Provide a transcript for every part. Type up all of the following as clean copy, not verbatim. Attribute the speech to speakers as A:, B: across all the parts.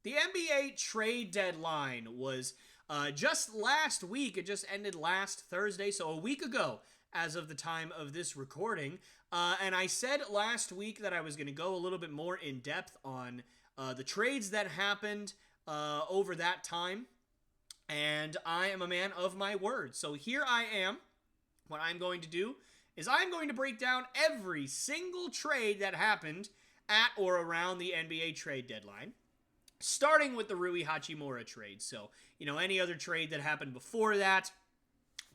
A: The NBA trade deadline was just last week. It just ended last Thursday, so a week ago as of the time of this recording. And I said last week that I was going to go a little bit more in depth on the trades that happened over that time. And I am a man of my word. So here I am. What I'm going to do is I'm going to break down every single trade that happened at or around the NBA trade deadline, starting with the Rui Hachimura trade. So, any other trade that happened before that.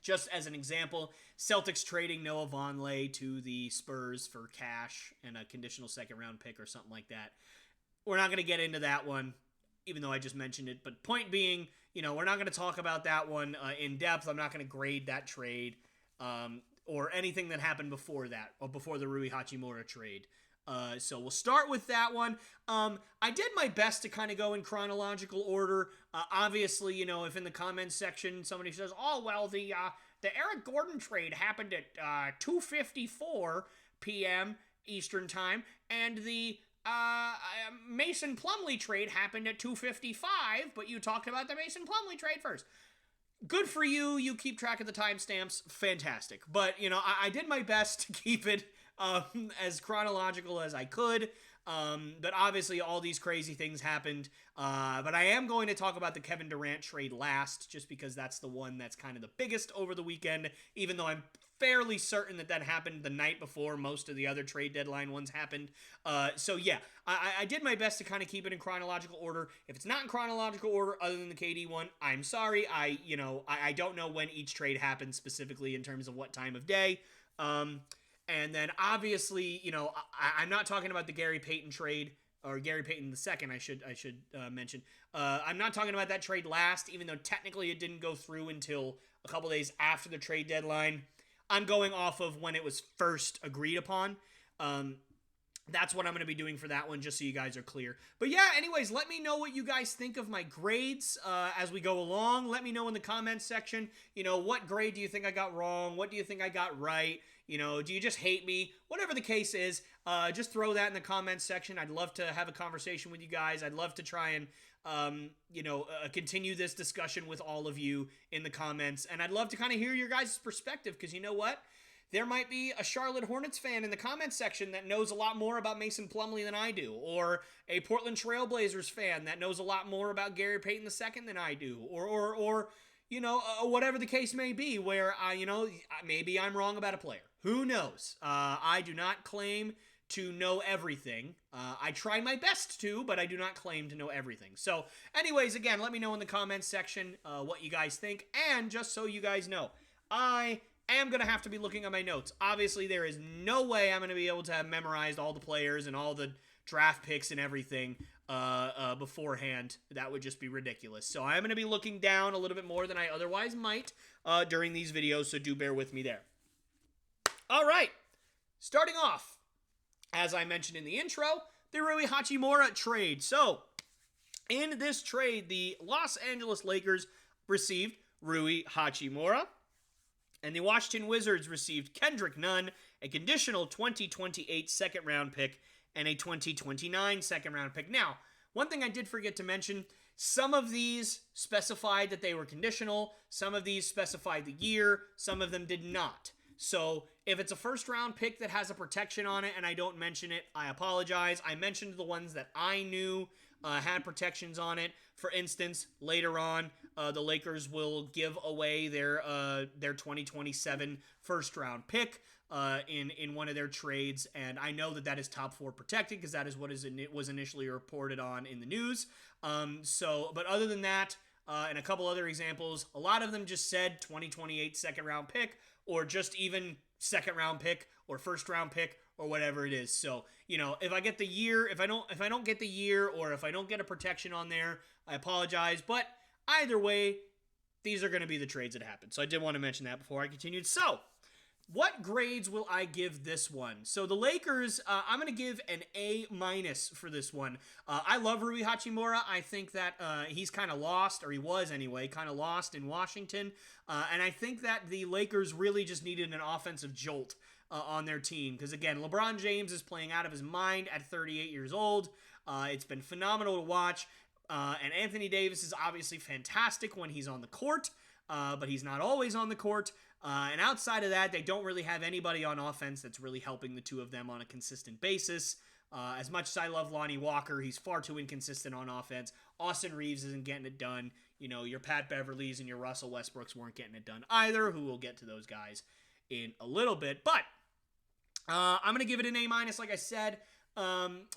A: Just as an example, Celtics trading Noah Vonleh to the Spurs for cash and a conditional second-round pick or something like that. We're not going to get into that one, even though I just mentioned it. But point being, we're not going to talk about that one in depth. I'm not going to grade that trade or anything that happened before that, or before the Rui Hachimura trade. So we'll start with that one. I did my best to kind of go in chronological order. Obviously, if in the comments section somebody says, "Oh well, the Eric Gordon trade happened at 2:54 p.m. Eastern time, and the Mason Plumlee trade happened at 2:55," but you talked about the Mason Plumlee trade first. Good for you. You keep track of the timestamps. Fantastic. But, I did my best to keep it as chronological as I could. But obviously all these crazy things happened. But I am going to talk about the Kevin Durant trade last, just because that's the one that's kind of the biggest over the weekend, even though I'm fairly certain that happened the night before most of the other trade deadline ones happened. So yeah, I did my best to kind of keep it in chronological order. If it's not in chronological order other than the KD one, I'm sorry. I don't know when each trade happened specifically in terms of what time of day. And then obviously, I'm not talking about the Gary Payton trade, or Gary Payton II, I should mention. I'm not talking about that trade last, even though technically it didn't go through until a couple days after the trade deadline. I'm going off of when it was first agreed upon. That's what I'm going to be doing for that one, just so you guys are clear. But yeah, anyways, let me know what you guys think of my grades as we go along. Let me know in the comments section, what grade do you think I got wrong? What do you think I got right? Do you just hate me? Whatever the case is, just throw that in the comments section. I'd love to have a conversation with you guys. I'd love to try and, continue this discussion with all of you in the comments. And I'd love to kind of hear your guys' perspective, because you know what? There might be a Charlotte Hornets fan in the comments section that knows a lot more about Mason Plumlee than I do, or a Portland Trail Blazers fan that knows a lot more about Gary Payton II than I do, or whatever the case may be, where maybe I'm wrong about a player. Who knows? I do not claim to know everything. I try my best to, but I do not claim to know everything. So, anyways, again, let me know in the comments section what you guys think, and just so you guys know, I am going to have to be looking at my notes. Obviously, there is no way I'm going to be able to have memorized all the players and all the draft picks and everything beforehand. That would just be ridiculous. So I'm going to be looking down a little bit more than I otherwise might during these videos, so do bear with me there. All right, starting off, as I mentioned in the intro, the Rui Hachimura trade. So, in this trade, the Los Angeles Lakers received Rui Hachimura, and the Washington Wizards received Kendrick Nunn, a conditional 2028 second-round pick, and a 2029 second-round pick. Now, one thing I did forget to mention, some of these specified that they were conditional, some of these specified the year, some of them did not. So, if it's a first-round pick that has a protection on it and I don't mention it, I apologize. I mentioned the ones that I knew had protections on it. For instance, later on, the Lakers will give away their 2027 first-round pick in one of their trades, and I know that is top 4 protected because that is what was initially reported on in the news. But other than that, and a couple other examples, a lot of them just said 2028 second-round pick, or just even second-round pick or first-round pick or whatever it is. So, if I get the year, if I don't get the year, or if I don't get a protection on there, I apologize. But either way, these are going to be the trades that happen. So I did want to mention that before I continued. So, what grades will I give this one? So the Lakers, I'm going to give an A- for this one. I love Rui Hachimura. I think that he's kind of lost, or he was anyway, kind of lost in Washington. And I think that the Lakers really just needed an offensive jolt on their team. Because again, LeBron James is playing out of his mind at 38 years old. It's been phenomenal to watch. And Anthony Davis is obviously fantastic when he's on the court, but he's not always on the court. And outside of that, they don't really have anybody on offense that's really helping the two of them on a consistent basis. As much as I love Lonnie Walker, he's far too inconsistent on offense. Austin Reeves isn't getting it done. You know, your Pat Beverleys and your Russell Westbrooks weren't getting it done either, who we'll get to those guys in a little bit. But I'm going to give it an A-, like I said,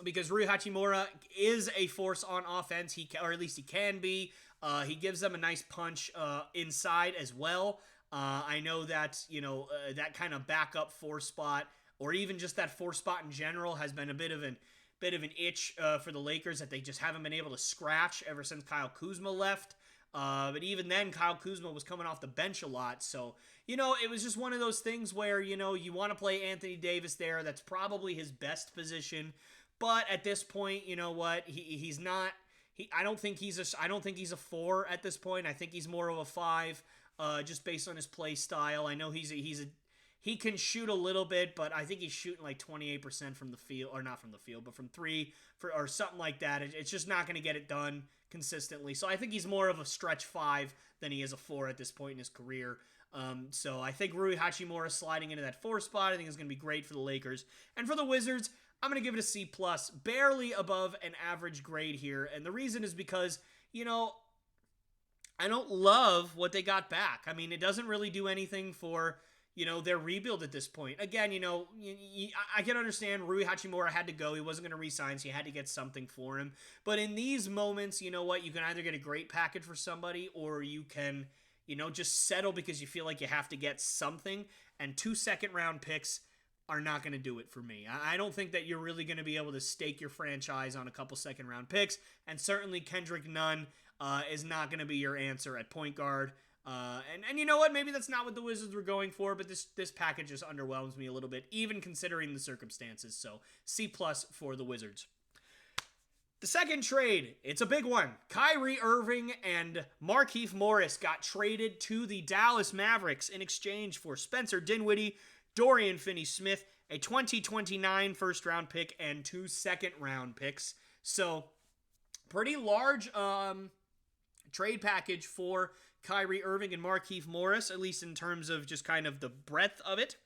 A: because Rui Hachimura is a force on offense, or at least he can be. He gives them a nice punch inside as well. I know that, that kind of backup 4 spot, or even just that 4 spot in general, has been a bit of an itch for the Lakers that they just haven't been able to scratch ever since Kyle Kuzma left. But even then, Kyle Kuzma was coming off the bench a lot. So, it was just one of those things where, you want to play Anthony Davis there. That's probably his best position. But at this point, you know what? He's not. I don't think he's a 4 at this point. I think he's more of a 5, just based on his play style. I know he can shoot a little bit, but I think he's shooting like 28% from the field, or not from the field, but from 3 or something like that. It's just not going to get it done consistently. So I think he's more of a stretch 5 than he is a 4 at this point in his career. So I think Rui Hachimura sliding into that 4 spot, I think is going to be great for the Lakers. And for the Wizards, I'm going to give it a C+, barely above an average grade here. And the reason is because, I don't love what they got back. I mean, it doesn't really do anything for, their rebuild at this point. Again, I can understand Rui Hachimura had to go. He wasn't going to re-sign, so you had to get something for him. But in these moments, you know what? You can either get a great package for somebody, or you can, just settle because you feel like you have to get something. And 2 second-round picks are not going to do it for me. I don't think that you're really going to be able to stake your franchise on a couple second-round picks. And certainly Kendrick Nunn is not going to be your answer at point guard. And you know what? Maybe that's not what the Wizards were going for, but this package just underwhelms me a little bit, even considering the circumstances. So C+ for the Wizards. The second trade, it's a big one. Kyrie Irving and Markieff Morris got traded to the Dallas Mavericks in exchange for Spencer Dinwiddie, Dorian Finney-Smith, a 2029 first-round pick, and 2 second-round picks. So, pretty large trade package for Kyrie Irving and Markieff Morris, at least in terms of just kind of the breadth of it.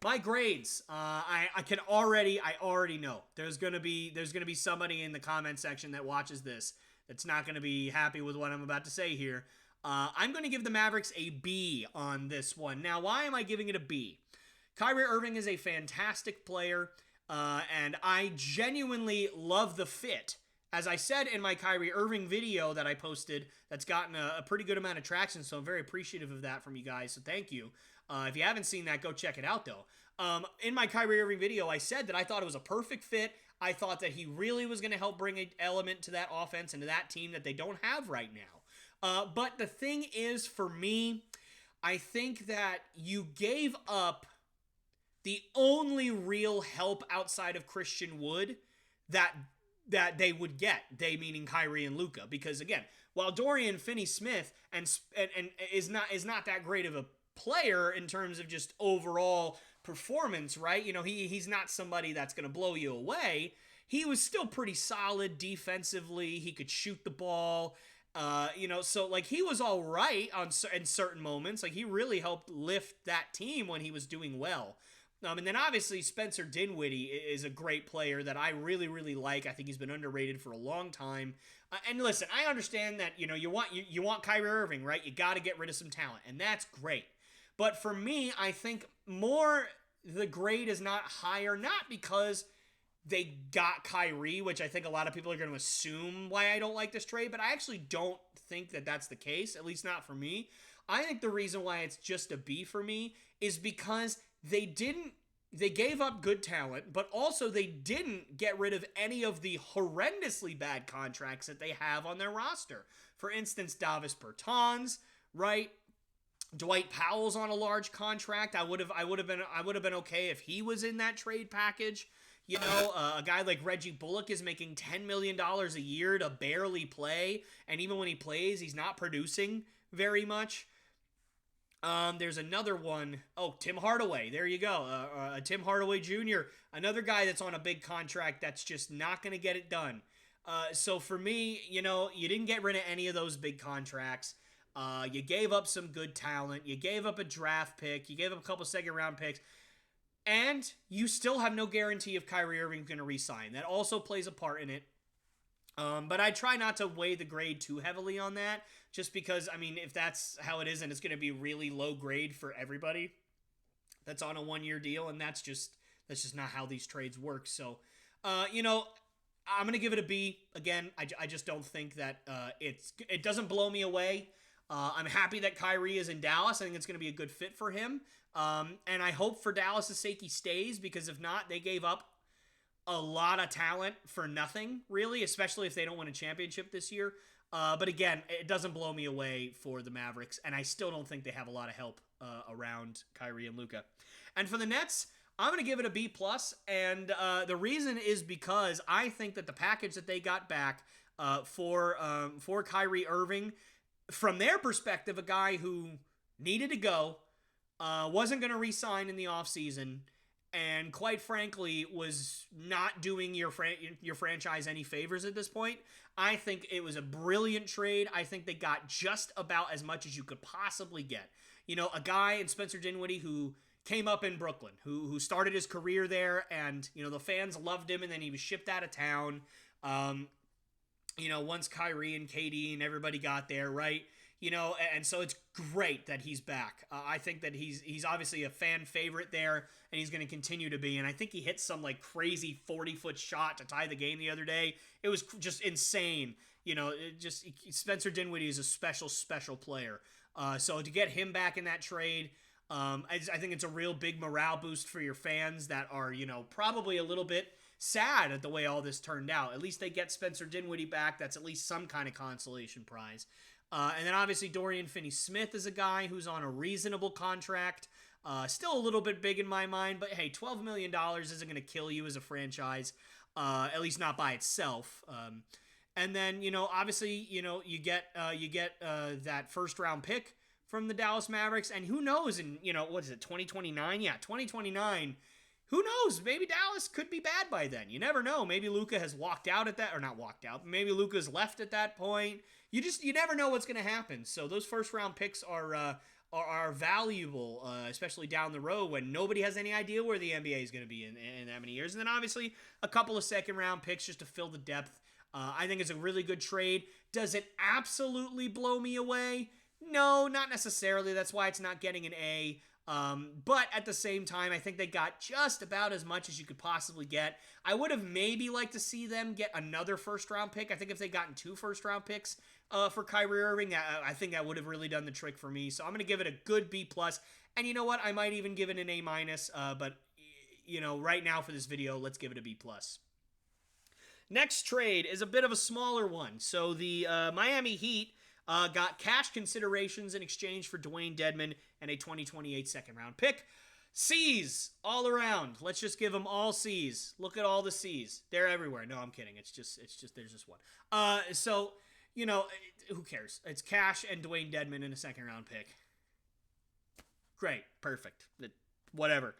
A: My grades, I already know there's gonna be somebody in the comment section that watches this that's not gonna be happy with what I'm about to say here. I'm going to give the Mavericks a B on this one. Now, why am I giving it a B? Kyrie Irving is a fantastic player, and I genuinely love the fit. As I said in my Kyrie Irving video that I posted, that's gotten a pretty good amount of traction, so I'm very appreciative of that from you guys, so thank you. If you haven't seen that, go check it out, though. In my Kyrie Irving video, I said that I thought it was a perfect fit. I thought that he really was going to help bring an element to that offense and to that team that they don't have right now. But the thing is, for me, I think that you gave up the only real help outside of Christian Wood that they would get. They meaning Kyrie and Luka, because again, while Dorian Finney-Smith and is not that great of a player in terms of just overall performance, right? He's not somebody that's going to blow you away. He was still pretty solid defensively. He could shoot the ball. So like he was all right in certain moments. Like he really helped lift that team when he was doing well. And then obviously Spencer Dinwiddie is a great player that I really, really like. I think he's been underrated for a long time. And listen, I understand that, you want Kyrie Irving, right? You got to get rid of some talent, and that's great. But for me, I think more the grade is not higher, not because they got Kyrie, which I think a lot of people are going to assume why I don't like this trade, but I actually don't think that that's the case, at least not for me. I think the reason why it's just a B for me is because they gave up good talent, but also they didn't get rid of any of the horrendously bad contracts that they have on their roster. For instance, Davis Bertans, right? Dwight Powell's on a large contract. I would have been okay if he was in that trade package. A guy like Reggie Bullock is making $10 million a year to barely play, and even when he plays, he's not producing very much. There's another one. Oh, Tim Hardaway. There you go. Tim Hardaway Jr., another guy that's on a big contract that's just not going to get it done. So for me, you didn't get rid of any of those big contracts. You gave up some good talent. You gave up a draft pick. You gave up a couple second-round picks. And you still have no guarantee if Kyrie Irving's going to re-sign. That also plays a part in it. But I try not to weigh the grade too heavily on that, just because, if that's how it is and it's going to be really low grade for everybody that's on a one-year deal, and that's just not how these trades work. So, I'm going to give it a B. Again, I just don't think that it doesn't blow me away. I'm happy that Kyrie is in Dallas. I think it's going to be a good fit for him. And I hope for Dallas' sake he stays, because if not, they gave up a lot of talent for nothing, really, especially if they don't win a championship this year. But again, it doesn't blow me away for the Mavericks, and I still don't think they have a lot of help around Kyrie and Luka. And for the Nets, I'm going to give it a B+, and the reason is because I think that the package that they got back for Kyrie Irving, from their perspective, a guy who needed to go, wasn't going to re-sign in the offseason, and quite frankly was not doing your franchise any favors at this point. I think it was a brilliant trade. I think they got just about as much as you could possibly get. A guy in Spencer Dinwiddie who came up in Brooklyn, who started his career there, and the fans loved him, and then he was shipped out of town. Once Kyrie and KD and everybody got there, right? And so it's great that he's back. I think that he's obviously a fan favorite there, and he's going to continue to be. And I think he hit some crazy 40-foot shot to tie the game the other day. It was just insane. Spencer Dinwiddie is a special player. So to get him back in that trade, I think it's a real big morale boost for your fans that are, probably a little bit sad at the way all this turned out. At least they get Spencer Dinwiddie back. That's at least some kind of consolation prize. And then obviously Dorian Finney-Smith is a guy who's on a reasonable contract. Still a little bit big in my mind, but hey, $12 million isn't going to kill you as a franchise, at least not by itself. And then, obviously, you get that first round pick from the Dallas Mavericks, and who knows in, 2029? Yeah, 2029. Who knows? Maybe Dallas could be bad by then. You never know. Maybe Luka has walked out at that, or not walked out. Maybe Luka's left at that point. You never know what's going to happen. So those first round picks are valuable, especially down the road when nobody has any idea where the NBA is going to be in that many years. And then obviously a couple of second round picks just to fill the depth. I think it's a really good trade. Does it absolutely blow me away? No, not necessarily. That's why it's not getting an A. But at the same time, I think they got just about as much as you could possibly get. I would have maybe liked to see them get another first-round pick. I think if they gotten 2 first-round picks for Kyrie Irving, I think that would have really done the trick for me. So I'm going to give it a good B+. And you know what? I might even give it an A-. But, right now for this video, let's give it a B+. Next trade is a bit of a smaller one. So the Miami Heat got cash considerations in exchange for Dwayne Dedmon and a 2028 second-round pick. C's all around. Let's just give them all C's. Look at all the C's. They're everywhere. No, I'm kidding. It's just there's just one. So, who cares? It's cash and Dwayne Dedmon in a second-round pick. Great. Perfect. Whatever.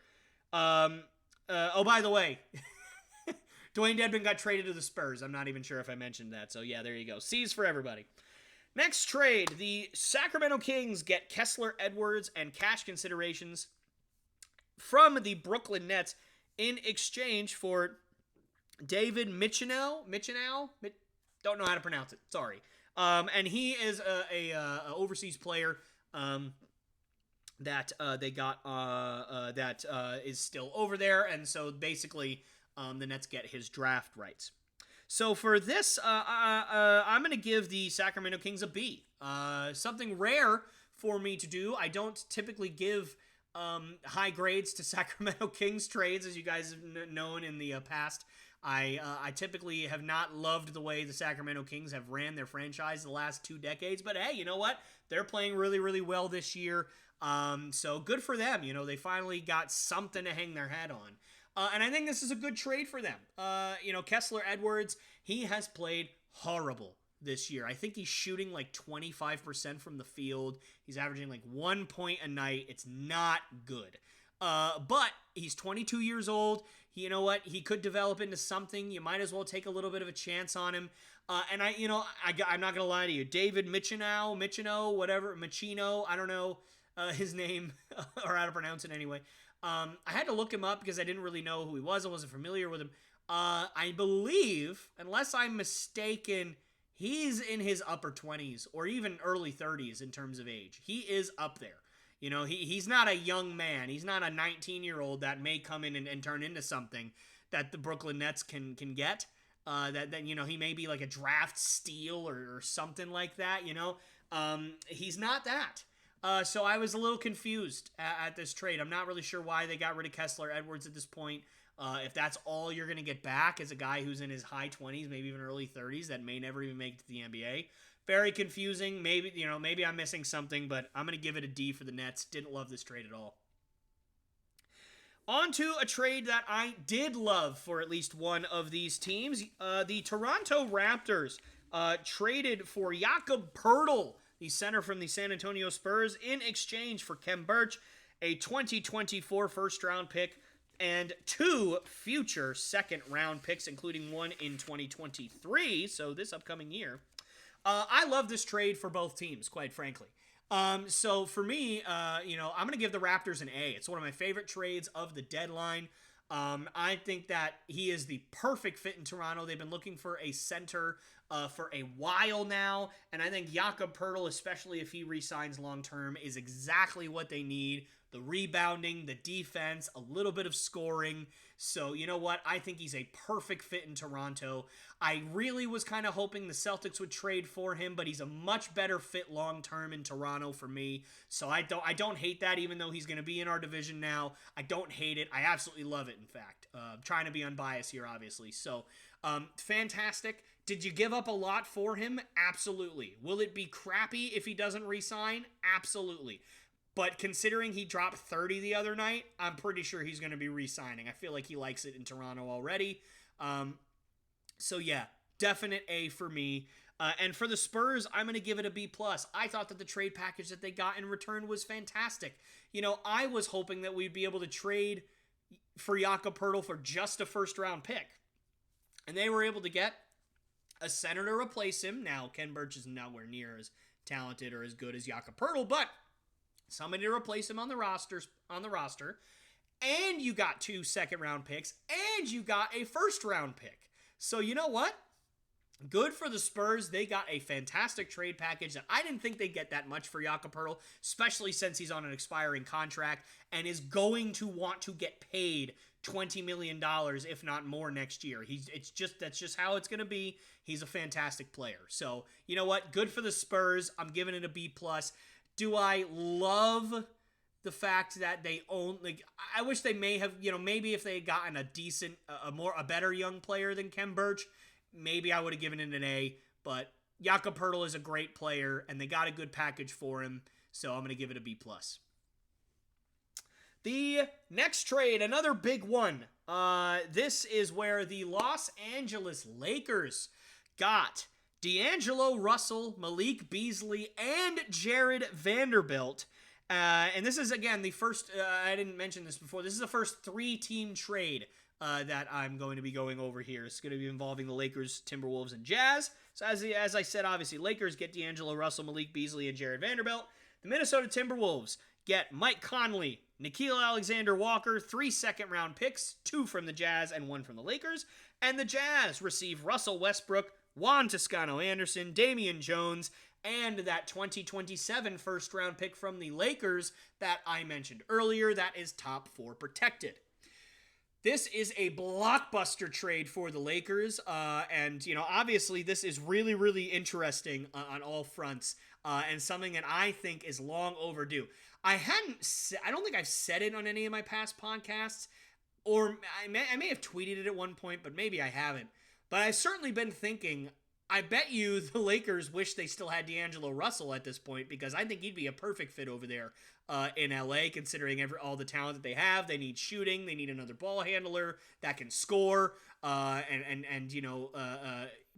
A: Oh, by the way, Dwayne Dedmon got traded to the Spurs. I'm not even sure if I mentioned that. So, yeah, there you go. C's for everybody. Next trade, the Sacramento Kings get Kessler Edwards and cash considerations from the Brooklyn Nets in exchange for David Michinel? Don't know how to pronounce it. Sorry. And he is a overseas player that they got that is still over there. And so basically the Nets get his draft rights. So for this, I'm going to give the Sacramento Kings a B. Something rare for me to do. I don't typically give high grades to Sacramento Kings trades, as you guys have known in the past. I typically have not loved the way the Sacramento Kings have ran their franchise the last 2 decades. But hey, you know what? They're playing really, really well this year. So good for them. They finally got something to hang their hat on. And I think this is a good trade for them. Kessler Edwards, he has played horrible this year. I think he's shooting 25% from the field. He's averaging 1 point a night. It's not good. But he's 22 years old. You know what? He could develop into something. You might as well take a little bit of a chance on him. And I'm not gonna lie to you, David Michino, whatever, Machino, I don't know his name or how to pronounce it anyway. I had to look him up because I didn't really know who he was. I wasn't familiar with him. I believe, unless I'm mistaken, he's in his upper 20s or even early 30s in terms of age. He is up there. You know, he's not a young man. He's not a 19-year-old that may come in and turn into something that the Brooklyn Nets can get. That you know, he may be like a draft steal or something like that, you know. He's not that. So I was a little confused at this trade. I'm not really sure why they got rid of Kessler Edwards at this point. If that's all you're going to get back is a guy who's in his high 20s, maybe even early 30s, that may never even make it to the NBA. Very confusing. Maybe I'm missing something, but I'm going to give it a D for the Nets. Didn't love this trade at all. On to a trade that I did love for at least one of these teams. The Toronto Raptors traded for Jakob Poeltl, the center from the San Antonio Spurs, in exchange for Khem Birch, a 2024 first-round pick, and 2 future second-round picks, including one in 2023, so this upcoming year. I love this trade for both teams, quite frankly. So for me, I'm going to give the Raptors an A. It's one of my favorite trades of the deadline. I think that he is the perfect fit in Toronto. They've been looking for a center for a while now, and I think Jakob Poeltl, especially if he re-signs long-term, is exactly what they need. The rebounding, the defense, a little bit of scoring. So, you know what? I think he's a perfect fit in Toronto. I really was kind of hoping the Celtics would trade for him, but he's a much better fit long-term in Toronto for me. So I don't hate that, even though he's going to be in our division now. I don't hate it. I absolutely love it, in fact. Trying to be unbiased here, obviously. So, fantastic. Did you give up a lot for him? Absolutely. Will it be crappy if he doesn't re-sign? Absolutely. But considering he dropped 30 the other night, I'm pretty sure he's going to be re-signing. I feel like he likes it in Toronto already. So yeah, definite A for me. And for the Spurs, I'm going to give it a B+. I thought that the trade package that they got in return was fantastic. You know, I was hoping that we'd be able to trade for Jakob Poeltl for just a first-round pick. And they were able to get a center to replace him. Now, Khem Birch is nowhere near as talented or as good as Jakob Poeltl, but somebody to replace him on the roster, and you got 2 second-round picks, and you got a first-round pick. So you know what? Good for the Spurs. They got a fantastic trade package that I didn't think they'd get that much for Jakob Poeltl, especially since he's on an expiring contract and is going to want to get paid $20 million, if not more, next year. That's just how it's going to be. He's a fantastic player. So, you know what? Good for the Spurs. I'm giving it a B+. Do I love the fact that they own, like, I wish they may have, maybe if they had gotten a decent, a better young player than Khem Birch, maybe I would have given it an A, but Jakob Poeltl is a great player, and they got a good package for him, so I'm going to give it a B+. The next trade, another big one. This is where the Los Angeles Lakers got D'Angelo Russell, Malik Beasley, and Jared Vanderbilt. And this is, again, the first, I didn't mention this before, this is the first 3-team trade that I'm going to be going over here. It's going to be involving the Lakers, Timberwolves, and Jazz. So as I said, obviously, Lakers get D'Angelo Russell, Malik Beasley, and Jared Vanderbilt. The Minnesota Timberwolves get Mike Conley, Nickeil Alexander-Walker, 3 second-round picks, 2 from the Jazz and 1 from the Lakers. And the Jazz receive Russell Westbrook, Juan Toscano-Anderson, Damian Jones, and that 2027 first-round pick from the Lakers that I mentioned earlier that is top 4 protected. This is a blockbuster trade for the Lakers, and, obviously this is really, really interesting on all fronts, and something that I think is long overdue. I don't think I've said it on any of my past podcasts, or I may have tweeted it at one point, but maybe I haven't. But I've certainly been thinking, I bet you the Lakers wish they still had D'Angelo Russell at this point, because I think he'd be a perfect fit over there in LA, considering all the talent that they have. They need shooting. They need another ball handler that can score and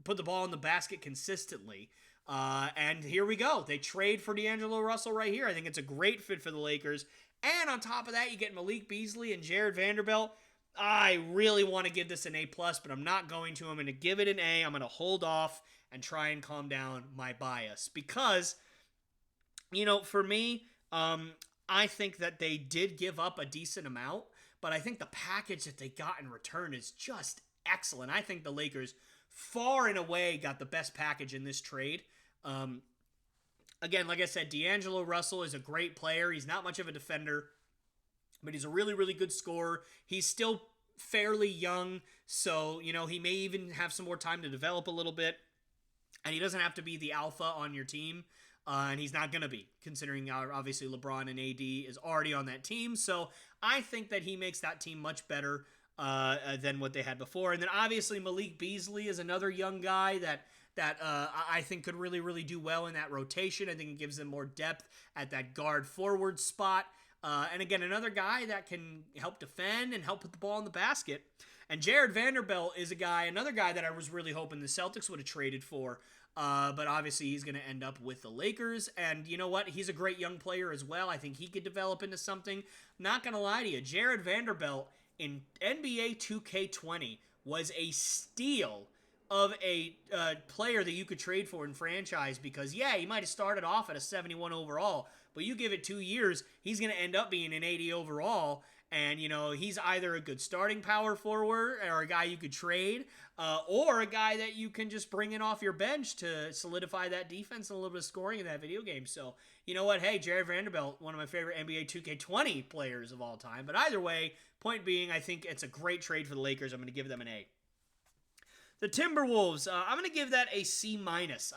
A: put the ball in the basket consistently. And here we go. They trade for D'Angelo Russell right here. I think it's a great fit for the Lakers. And on top of that, you get Malik Beasley and Jared Vanderbilt. I really want to give this an A+, but I'm not going to. I'm going to give it an A. I'm going to hold off and try and calm down my bias. Because, for me, I think that they did give up a decent amount, but I think the package that they got in return is just excellent. I think the Lakers far and away got the best package in this trade. Again, like I said, D'Angelo Russell is a great player. He's not much of a defender, but he's a really, really good scorer. He's still fairly young, so, he may even have some more time to develop a little bit. And he doesn't have to be the alpha on your team, and he's not going to be, considering obviously LeBron and AD is already on that team. So I think that he makes that team much better than what they had before. And then obviously Malik Beasley is another young guy that I think could really, really do well in that rotation. I think it gives them more depth at that guard forward spot. And again, another guy that can help defend and help put the ball in the basket. And Jared Vanderbilt is another guy that I was really hoping the Celtics would have traded for. But obviously he's going to end up with the Lakers. And you know what? He's a great young player as well. I think he could develop into something. Not going to lie to you, Jared Vanderbilt in NBA 2K20 was a steal of a player that you could trade for in franchise, because he might have started off at a 71 overall, but you give it 2 years, he's going to end up being an 80 overall. And, he's either a good starting power forward or a guy you could trade, or a guy that you can just bring in off your bench to solidify that defense and a little bit of scoring in that video game. So, you know what? Hey, Jared Vanderbilt, one of my favorite NBA 2K20 players of all time. But either way, point being, I think it's a great trade for the Lakers. I'm going to give them an A. The Timberwolves, I'm going to give that a C-.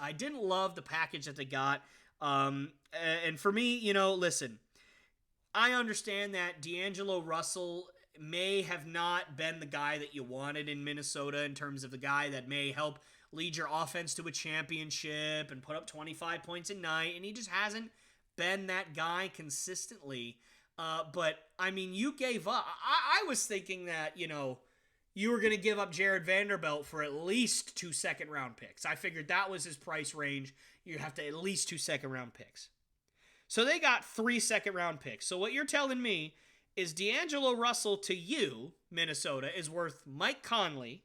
A: I didn't love the package that they got. And for me, listen, I understand that D'Angelo Russell may have not been the guy that you wanted in Minnesota in terms of the guy that may help lead your offense to a championship and put up 25 points a night, and he just hasn't been that guy consistently. But, I mean, you gave up. I was thinking that, you were going to give up Jared Vanderbilt for at least 2 second-round picks. I figured that was his price range. You have to at least 2 second-round picks. So they got 3 second-round picks. So what you're telling me is D'Angelo Russell to you, Minnesota, is worth Mike Conley,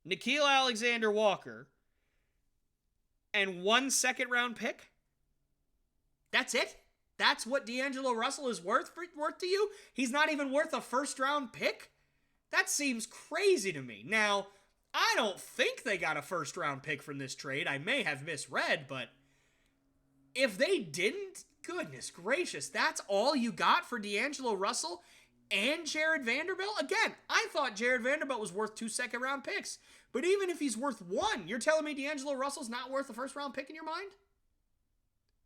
A: Nickeil Alexander-Walker, and 1 second-round pick? That's it? That's what D'Angelo Russell is worth to you? He's not even worth a first-round pick? That seems crazy to me. Now, I don't think they got a first-round pick from this trade. I may have misread, but if they didn't, goodness gracious, that's all you got for D'Angelo Russell and Jared Vanderbilt? Again, I thought Jared Vanderbilt was worth 2 second-round picks. But even if he's worth 1, you're telling me D'Angelo Russell's not worth a first-round pick in your mind?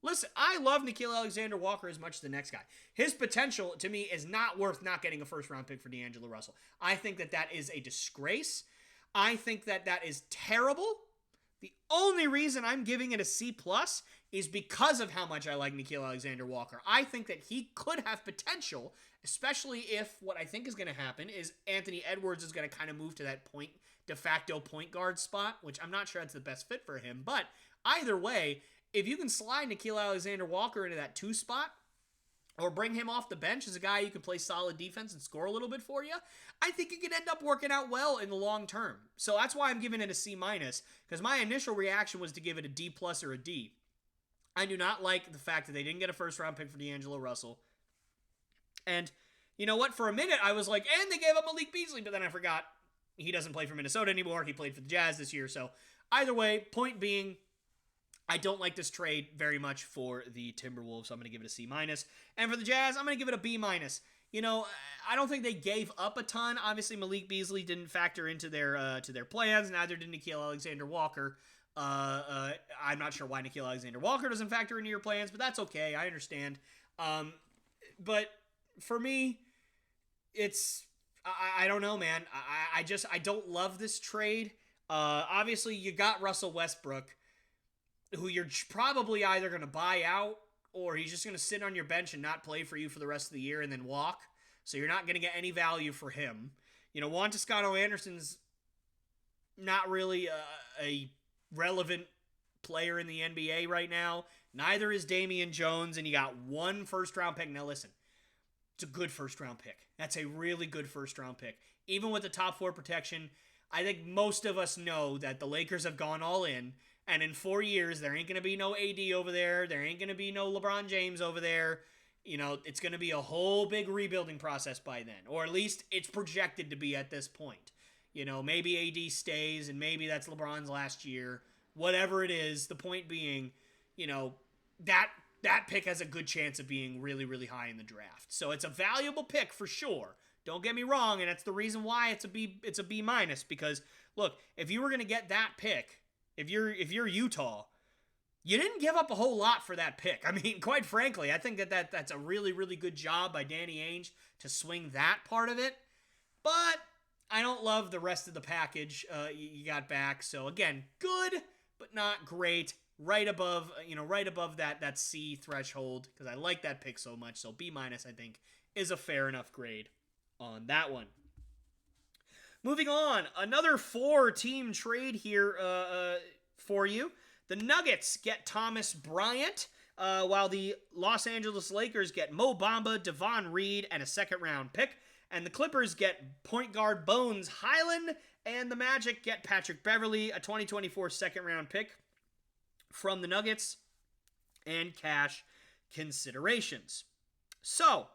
A: Listen, I love Nickeil Alexander-Walker as much as the next guy. His potential, to me, is not worth not getting a first-round pick for D'Angelo Russell. I think that is a disgrace. I think that is terrible. The only reason I'm giving it a C+ is because of how much I like Nickeil Alexander-Walker. I think that he could have potential, especially if what I think is going to happen is Anthony Edwards is going to kind of move to that de facto point guard spot, which I'm not sure that's the best fit for him. But either way, if you can slide Nickeil Alexander-Walker into that 2 spot, or bring him off the bench as a guy who can play solid defense and score a little bit for you, I think it could end up working out well in the long term. So that's why I'm giving it a C-, because my initial reaction was to give it a D+ or a D. I do not like the fact that they didn't get a first-round pick for D'Angelo Russell. And you know what? For a minute, I was like, and they gave up Malik Beasley, but then I forgot he doesn't play for Minnesota anymore. He played for the Jazz this year. So either way, point being, I don't like this trade very much for the Timberwolves, so I'm going to give it a C-. And for the Jazz, I'm going to give it a B-. I don't think they gave up a ton. Obviously, Malik Beasley didn't factor into their plans. Neither did Nickeil Alexander-Walker. I'm not sure why Nickeil Alexander-Walker doesn't factor into your plans, but that's okay. I understand. But for me, it's I don't know, man. I don't love this trade. Obviously, you got Russell Westbrook, who you're probably either going to buy out or he's just going to sit on your bench and not play for you for the rest of the year and then walk. So you're not going to get any value for him. Juan Toscano Anderson's not really a relevant player in the NBA right now. Neither is Damian Jones, and you got one first-round pick. Now listen, it's a good first-round pick. That's a really good first-round pick. Even with the top 4 protection, I think most of us know that the Lakers have gone all in, and in 4 years, there ain't going to be no AD over there. There ain't going to be no LeBron James over there. You know, it's going to be a whole big rebuilding process by then, or at least it's projected to be at this point. You know, maybe AD stays, and maybe that's LeBron's last year. Whatever it is, the point being, you know, that pick has a good chance of being really, really high in the draft. So it's a valuable pick for sure. Don't get me wrong, and that's the reason why it's a B minus. Because look, if you were going to get that pick, if you're Utah, you didn't give up a whole lot for that pick. I mean, quite frankly, I think that's a really, really good job by Danny Ainge to swing that part of it. But I don't love the rest of the package you got back. So again, good, but not great. Right above that C threshold, because I like that pick so much. So B minus, I think, is a fair enough grade on that one. Moving on, another 4-team trade here for you. The Nuggets get Thomas Bryant, while the Los Angeles Lakers get Mo Bamba, Devon Reed, and a second-round pick. And the Clippers get point guard Bones Hyland, and the Magic get Patrick Beverley, a 2024 second-round pick from the Nuggets, and cash considerations. So,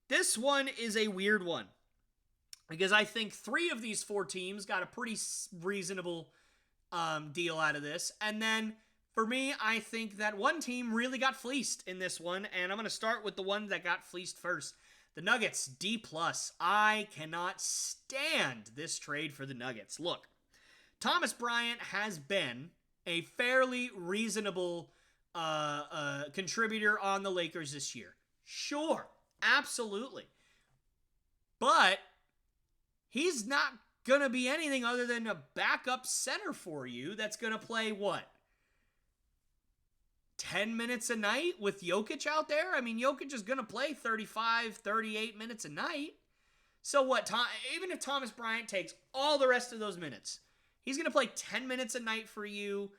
A: this one is a weird one, because I think 3 of these 4 teams got a pretty reasonable deal out of this. And then, for me, I think that one team really got fleeced in this one, and I'm going to start with the one that got fleeced first. The Nuggets, D+. I cannot stand this trade for the Nuggets. Look, Thomas Bryant has been a fairly reasonable contributor on the Lakers this year. Sure, absolutely. But he's not going to be anything other than a backup center for you that's going to play, what, 10 minutes a night with Jokic out there? I mean, Jokic is going to play 35, 38 minutes a night. So what, even if Thomas Bryant takes all the rest of those minutes, he's going to play 10 minutes a night for you,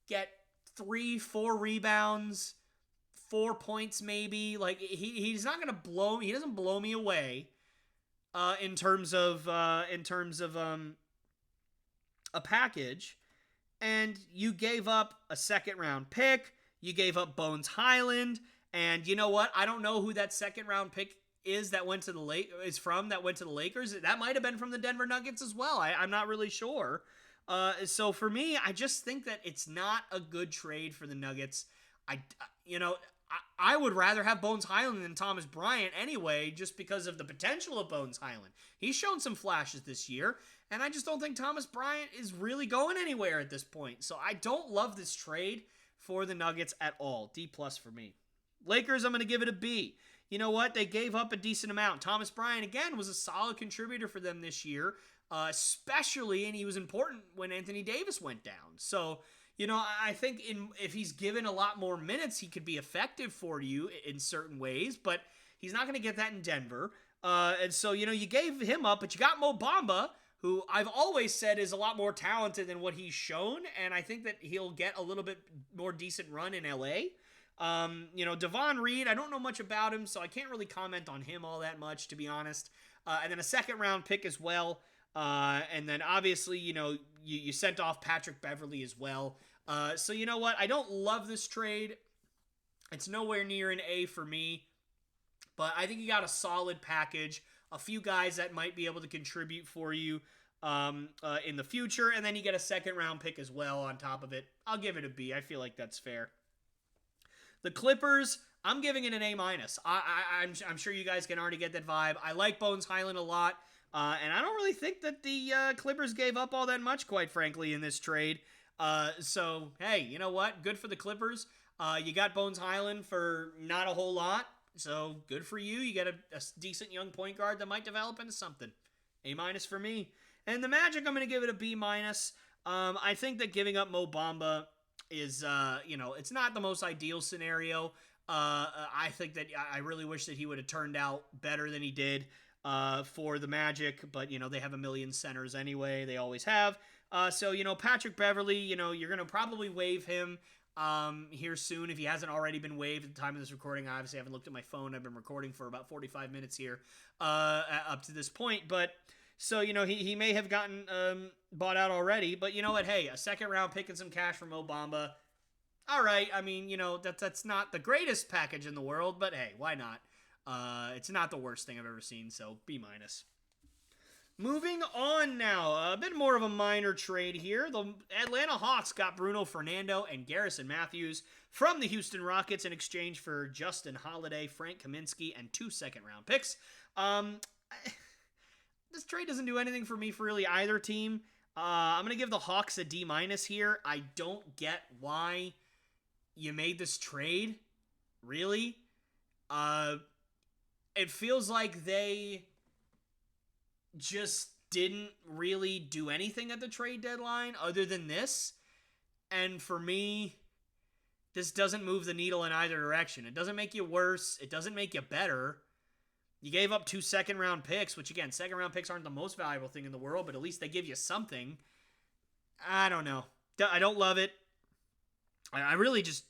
A: get 3-4 rebounds, 4 points maybe. Like, he's not going to he doesn't blow me away in terms of a package. And you gave up a second-round pick. You gave up Bones Hyland. And you know what? I don't know who that second-round pick is that went to the Lakers. That might have been from the Denver Nuggets as well. I'm not really sure. So for me, I just think that it's not a good trade for the Nuggets. I would rather have Bones Hyland than Thomas Bryant anyway, just because of the potential of Bones Hyland. He's shown some flashes this year, and I just don't think Thomas Bryant is really going anywhere at this point. So I don't love this trade for the Nuggets at all. D+ for me. Lakers, I'm going to give it a B. You know what? They gave up a decent amount. Thomas Bryant, again, was a solid contributor for them this year, especially, and he was important when Anthony Davis went down. So, you know, I think if he's given a lot more minutes, he could be effective for you in certain ways, but he's not going to get that in Denver. And so, you know, you gave him up, but you got Mo Bamba, who I've always said is a lot more talented than what he's shown, and I think that he'll get a little bit more decent run in LA. You know, Devon Reed, I don't know much about him, so I can't really comment on him all that much, to be honest. And then a second-round pick as well. And then, obviously, you know, you sent off Patrick Beverley as well. So, you know what? I don't love this trade. It's nowhere near an A for me. But I think you got a solid package. A few guys that might be able to contribute for you in the future. And then you get a second-round pick as well on top of it. I'll give it a B. I feel like that's fair. The Clippers, I'm giving it an A-. I'm sure you guys can already get that vibe. I like Bones Hyland a lot. And I don't really think that the Clippers gave up all that much, quite frankly, in this trade. So, hey, you know what? Good for the Clippers. You got Bones Hyland for not a whole lot. So, good for you. You get a decent young point guard that might develop into something. A- for me. And the Magic, I'm going to give it a B-. I think that giving up Mo Bamba is, you know, it's not the most ideal scenario. I think that I really wish that he would have turned out better than he did. for the Magic, but, they have a million centers anyway. They always have. So, Patrick Beverley, you're going to probably waive him here soon if he hasn't already been waived at the time of this recording. I obviously haven't looked at my phone. I've been recording for about 45 minutes here up to this point. But, so, he may have gotten bought out already. But you know what? Hey, a second-round pick and some cash from Mo Bamba. All right. I mean, that's not the greatest package in the world. But, hey, why not? It's not the worst thing I've ever seen, so B-. Moving on now, a bit more of a minor trade here. The Atlanta Hawks got Bruno Fernando and Garrison Matthews from the Houston Rockets in exchange for Justin Holiday, Frank Kaminsky, and 2 second-round picks. This trade doesn't do anything for me for really either team. I'm going to give the Hawks a D- here. I don't get why you made this trade, really. It feels like they just didn't really do anything at the trade deadline other than this. And for me, this doesn't move the needle in either direction. It doesn't make you worse. It doesn't make you better. You gave up 2 second-round picks, which, again, second-round picks aren't the most valuable thing in the world, but at least they give you something. I don't know. I don't love it. I really just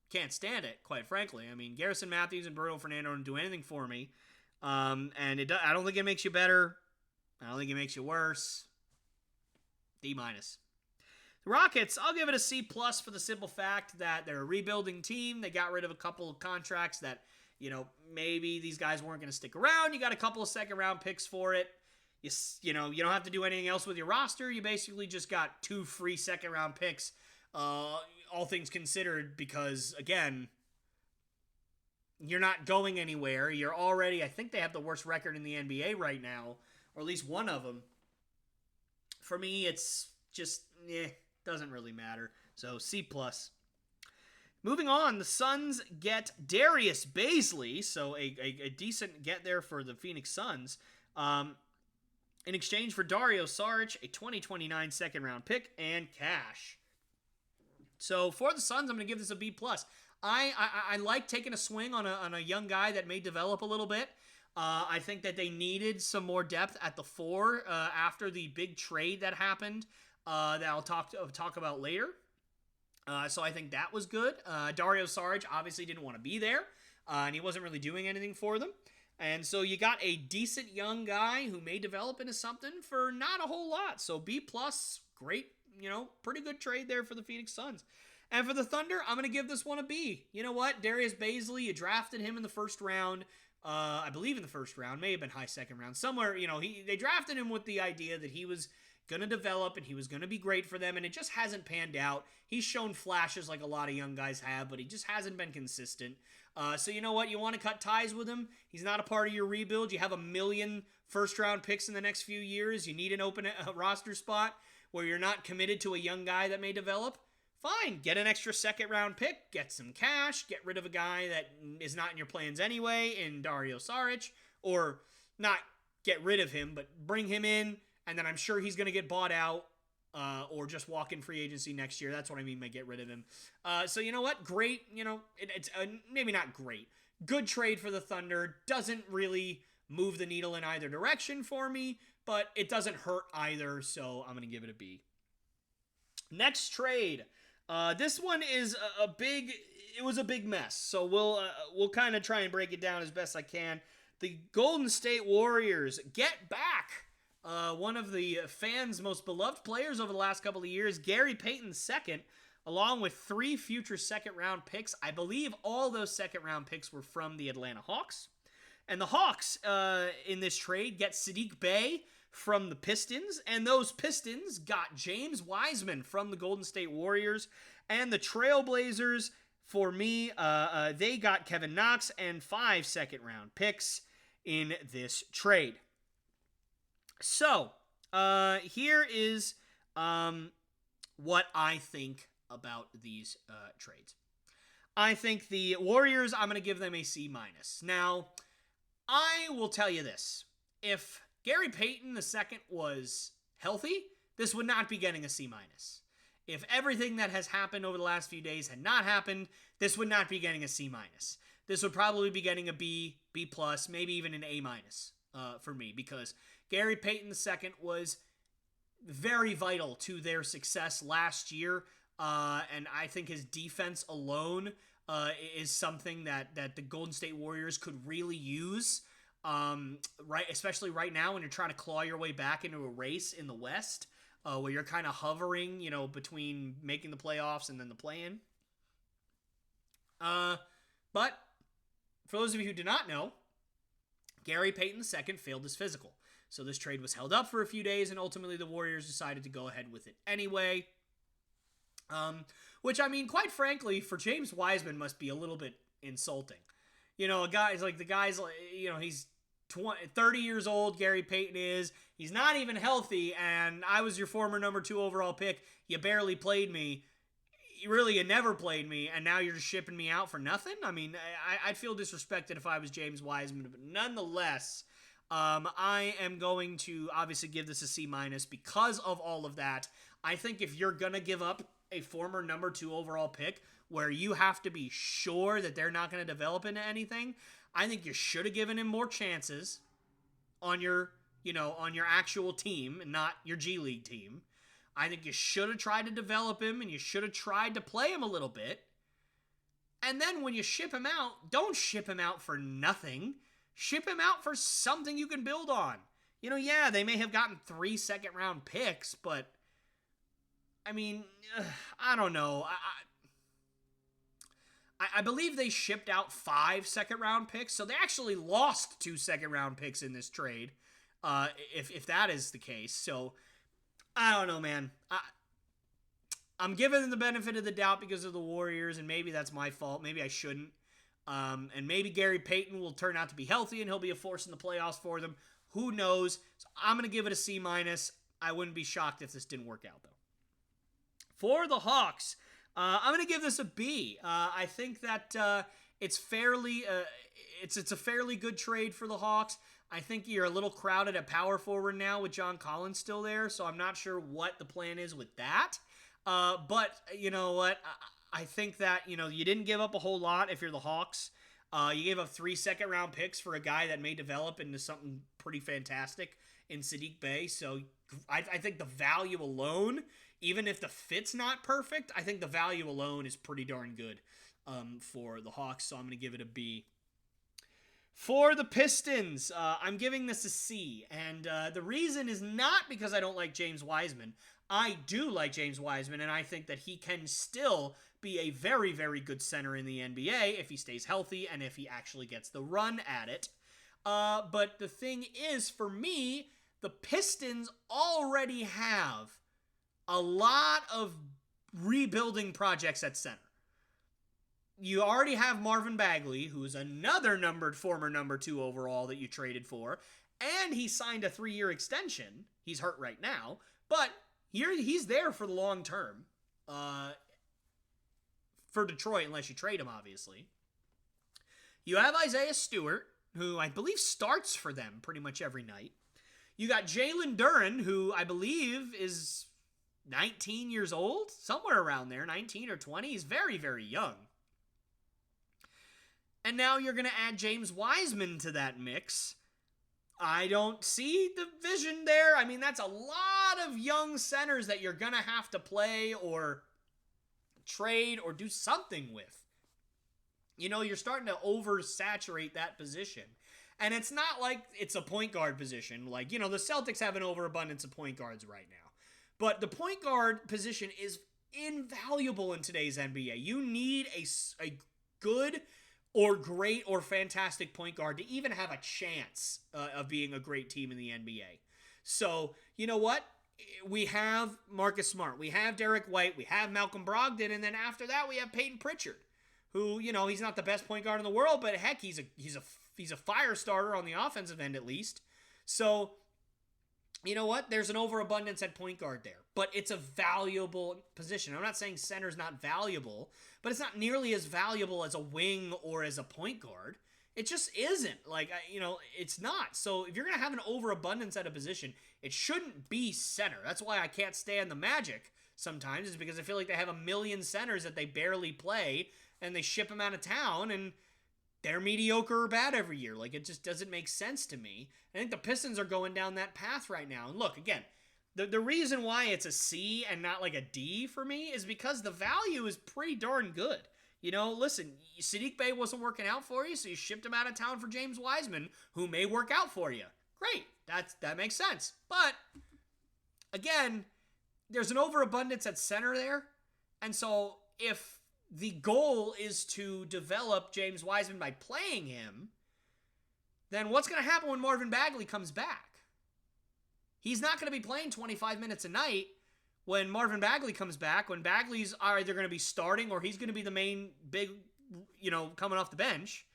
A: can't stand it, quite frankly. I mean, Garrison Matthews and Bruno Fernando don't do anything for me. And I don't think it makes you better. I don't think it makes you worse. D-. The Rockets, I'll give it a C+ for the simple fact that they're a rebuilding team. They got rid of a couple of contracts that, maybe these guys weren't going to stick around. You got a couple of second-round picks for it. You don't have to do anything else with your roster. You basically just got 2 free second-round picks, all things considered, because, again, you're not going anywhere. You're already, I think they have the worst record in the NBA right now, or at least one of them. For me, it's just, doesn't really matter. So, C+. Moving on, the Suns get Darius Bazley, so a decent get there for the Phoenix Suns, in exchange for Dario Saric, a 2029 second-round pick, and cash. So for the Suns, I'm going to give this a B+. I like taking a swing on a young guy that may develop a little bit. I think that they needed some more depth at the 4 after the big trade that happened that I'll talk about later. So I think that was good. Dario Saric obviously didn't want to be there, and he wasn't really doing anything for them. And so you got a decent young guy who may develop into something for not a whole lot. So B+, great, pretty good trade there for the Phoenix Suns. And for the Thunder, I'm going to give this one a B. You know what? Darius Bazley, you drafted him in the first round. I believe in the first round. May have been high second round. Somewhere, they drafted him with the idea that he was going to develop and he was going to be great for them, and it just hasn't panned out. He's shown flashes like a lot of young guys have, but he just hasn't been consistent. So you know what? You want to cut ties with him. He's not a part of your rebuild. You have 1 million first-round picks in the next few years. You need an open roster spot where you're not committed to a young guy that may develop. Fine. Get an extra second-round pick. Get some cash. Get rid of a guy that is not in your plans anyway in Dario Saric. Or not get rid of him, but bring him in, and then I'm sure he's going to get bought out or just walk in free agency next year. That's what I mean by get rid of him. So you know what? Great. It's maybe not great. Good trade for the Thunder. Doesn't really move the needle in either direction for me, but it doesn't hurt either, so I'm going to give it a B. Next trade. This one is it was a big mess, so we'll kind of try and break it down as best I can. The Golden State Warriors get back one of the fans' most beloved players over the last couple of years, Gary Payton II, along with 3 future second-round picks. I believe all those second-round picks were from the Atlanta Hawks. And the Hawks, in this trade, get Saddiq Bey from the Pistons, and those Pistons got James Wiseman from the Golden State Warriors, and the Trailblazers, for me, they got Kevin Knox and 5 second-round picks in this trade. So, here is what I think about these trades. I think the Warriors, I'm going to give them a C-. Now, I will tell you this. If Gary Payton II was healthy, this would not be getting a C-. If everything that has happened over the last few days had not happened, this would not be getting a C-. This would probably be getting a B, B+, maybe even an A-. for me, because Gary Payton II was very vital to their success last year, and I think his defense alone is something that the Golden State Warriors could really use, right? Especially right now when you're trying to claw your way back into a race in the West, where you're kind of hovering, between making the playoffs and then the play-in. But for those of you who do not know, Gary Payton II failed his physical. So this trade was held up for a few days, and ultimately the Warriors decided to go ahead with it anyway. Which, I mean, quite frankly, for James Wiseman must be a little bit insulting. He's he's 30 years old, Gary Payton is. He's not even healthy, and I was your former number 2 overall pick. You barely played me. You never played me, and now you're just shipping me out for nothing? I mean, I'd feel disrespected if I was James Wiseman, but nonetheless, I am going to obviously give this a C- because of all of that. I think if you're going to give up a former number 2 overall pick where you have to be sure that they're not going to develop into anything, I think you should have given him more chances on your actual team and not your G League team. I think you should have tried to develop him, and you should have tried to play him a little bit. And then when you ship him out, don't ship him out for nothing. Ship him out for something you can build on. Yeah, they may have gotten 3 second-round picks, but I mean, I don't know. I believe they shipped out 5 second-round picks, so they actually lost 2 second-round picks in this trade, if that is the case. So I don't know, man. I'm giving them the benefit of the doubt because of the Warriors, and maybe that's my fault. Maybe I shouldn't. And maybe Gary Payton will turn out to be healthy, and he'll be a force in the playoffs for them. Who knows? So I'm going to give it a C-. I wouldn't be shocked if this didn't work out, though. For the Hawks, I'm going to give this a B. I think that it's fairly it's a fairly good trade for the Hawks. I think you're a little crowded at power forward now with John Collins still there, so I'm not sure what the plan is with that. But you know what? I think that, you didn't give up a whole lot if you're the Hawks. You gave up 3 second-round picks for a guy that may develop into something pretty fantastic in Saddiq Bey. So I think the value alone, even if the fit's not perfect, I think the value alone is pretty darn good for the Hawks. So I'm going to give it a B. For the Pistons, I'm giving this a C, and the reason is not because I don't like James Wiseman. I do like James Wiseman, and I think that he can still be a very, very good center in the NBA if he stays healthy and if he actually gets the run at it. But the thing is, for me, the Pistons already have a lot of rebuilding projects at center. You already have Marvin Bagley, who's another former number 2 overall that you traded for, and he signed a 3-year extension. He's hurt right now, but he's there for the long term for Detroit, unless you trade him, obviously. You have Isaiah Stewart, who I believe starts for them pretty much every night. You got Jalen Duren, who I believe is 19 years old, somewhere around there, 19 or 20. He's very, very young. And now you're going to add James Wiseman to that mix. I don't see the vision there. I mean, that's a lot of young centers that you're going to have to play or trade or do something with. You're starting to oversaturate that position. And it's not like it's a point guard position. Like, the Celtics have an overabundance of point guards right now. But the point guard position is invaluable in today's NBA. You need a good or great or fantastic point guard to even have a chance of being a great team in the NBA. So, you know what? We have Marcus Smart. We have Derek White. We have Malcolm Brogdon. And then after that, we have Peyton Pritchard, who, he's not the best point guard in the world, but heck, he's a fire starter on the offensive end at least. So, you know what? There's an overabundance at point guard there, but it's a valuable position. I'm not saying center's not valuable, but it's not nearly as valuable as a wing or as a point guard. It just isn't. It's not. So if you're going to have an overabundance at a position, it shouldn't be center. That's why I can't stand the Magic sometimes, is because I feel like they have a million centers that they barely play, and they ship them out of town, and they're mediocre or bad every year. Like, it just doesn't make sense to me. I think the Pistons are going down that path right now. And look, again, the reason why it's a C and not like a D for me is because the value is pretty darn good. You know, listen, Saddiq Bey wasn't working out for you, so you shipped him out of town for James Wiseman, who may work out for you. Great. That makes sense. But, again, there's an overabundance at center there. And so if the goal is to develop James Wiseman by playing him, then what's going to happen when Marvin Bagley comes back? He's not going to be playing 25 minutes a night when Marvin Bagley comes back, when Bagley's either going to be starting or he's going to be the main big, coming off the bench.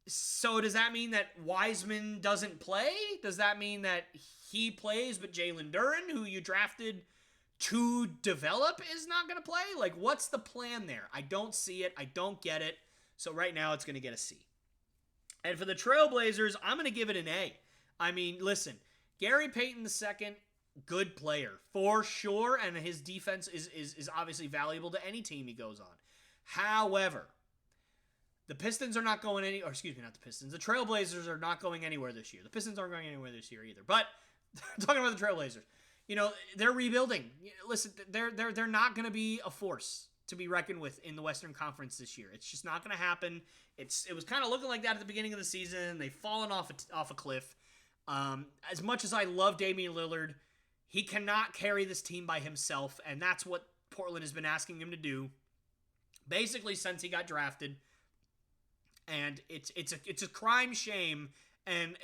A: So does that mean that Wiseman doesn't play? Does that mean that he plays but Jalen Duren, who you drafted to develop, is not going to play? Like, what's the plan there? I don't see it. I don't get it. So right now it's going to get a C. And for the Trailblazers, I'm going to give it an A. I mean, listen, Gary Payton II, good player for sure, and his defense is obviously valuable to any team he goes on. However, the Pistons are not going any, or excuse me, not the Pistons. The Trailblazers are not going anywhere this year. The Pistons aren't going anywhere this year either. But talking about the Trailblazers, they're rebuilding. Listen, they're not going to be a force to be reckoned with in the Western Conference this year. It's just not going to happen. It was kind of looking like that at the beginning of the season. They've fallen off a cliff. As much as I love Damian Lillard, he cannot carry this team by himself, and that's what Portland has been asking him to do basically since he got drafted. And it's a crime shame, and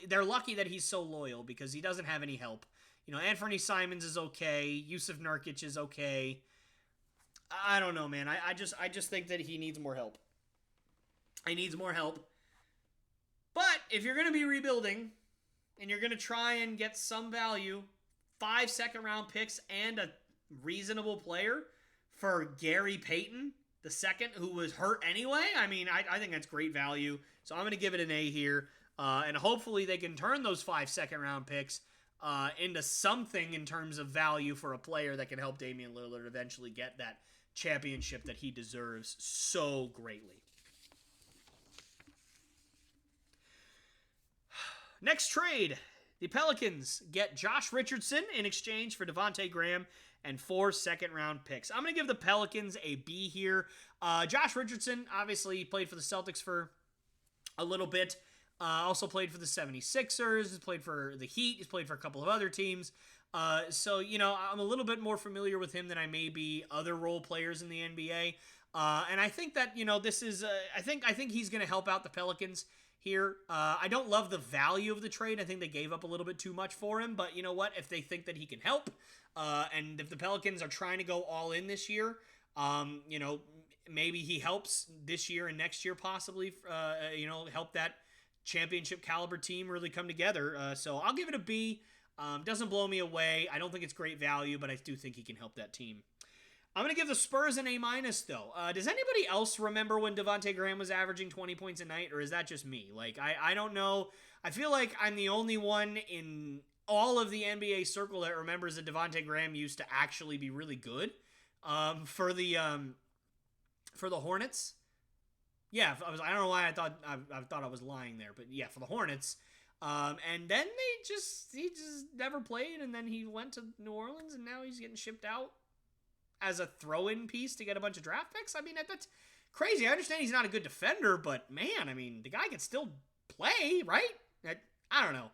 A: they're lucky that he's so loyal because he doesn't have any help. Anthony Simons is okay, Yusuf Nurkic is okay. I don't know, man. I just think that he needs more help. He needs more help. But if you're going to be rebuilding and you're going to try and get some value, 5 second-round picks and a reasonable player for Gary Payton II, who was hurt anyway, I mean, I think that's great value. So I'm going to give it an A here. And hopefully they can turn those 5 second-round picks into something in terms of value for a player that can help Damian Lillard eventually get that championship that he deserves so greatly. Next trade, the Pelicans get Josh Richardson in exchange for Devontae Graham and 4 second-round picks. I'm going to give the Pelicans a B here. Josh Richardson obviously played for the Celtics for a little bit. Also played for the 76ers. He's played for the Heat. He's played for a couple of other teams. So, I'm a little bit more familiar with him than I may be other role players in the NBA. And I think that, this is, I think he's going to help out the Pelicans here. I don't love the value of the trade. I think they gave up a little bit too much for him. But you know what? If they think that he can help, and if the Pelicans are trying to go all in this year, maybe he helps this year and next year possibly, help that championship caliber team really come together. So I'll give it a B. Doesn't blow me away. I don't think it's great value, but I do think he can help that team. I'm going to give the Spurs an A-, though. Does anybody else remember when Devontae Graham was averaging 20 points a night, or is that just me? Like, I don't know. I feel like I'm the only one in all of the NBA circle that remembers that Devontae Graham used to actually be really good for the Hornets. Yeah, I don't know why I thought I was lying there, but yeah, for the Hornets. And then he just never played, and then he went to New Orleans, and now he's getting shipped out as a throw-in piece to get a bunch of draft picks. I mean, that's crazy. I understand he's not a good defender, but man, I mean, the guy can still play, right? I don't know.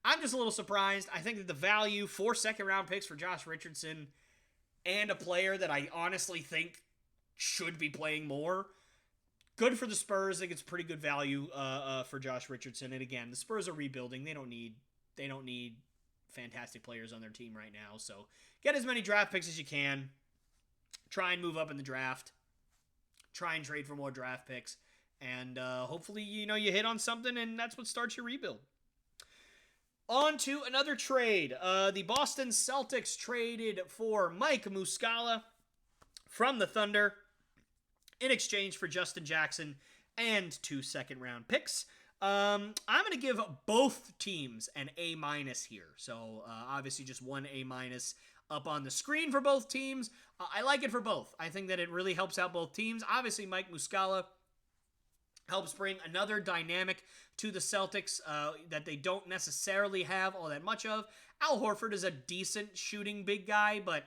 A: I'm just a little surprised. I think that the value, 4 second-round picks for Josh Richardson and a player that I honestly think should be playing more, good for the Spurs. I think it's pretty good value for Josh Richardson. And again, the Spurs are rebuilding. They don't need fantastic players on their team right now. So get as many draft picks as you can. Try and move up in the draft. Try and trade for more draft picks. And hopefully, you hit on something, and that's what starts your rebuild. On to another trade. The Boston Celtics traded for Mike Muscala from the Thunder in exchange for Justin Jackson and 2 second-round picks. I'm going to give both teams an A- here. So, obviously just 1 A- up on the screen for both teams. I like it for both. I think that it really helps out both teams. Obviously, Mike Muscala, Helps bring another dynamic to the Celtics that they don't necessarily have all that much of. Al Horford is a decent shooting big guy, but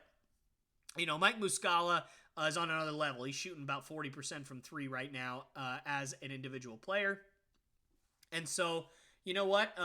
A: Mike Muscala is on another level. He's shooting about 40% from three right now as an individual player. And so, you know what?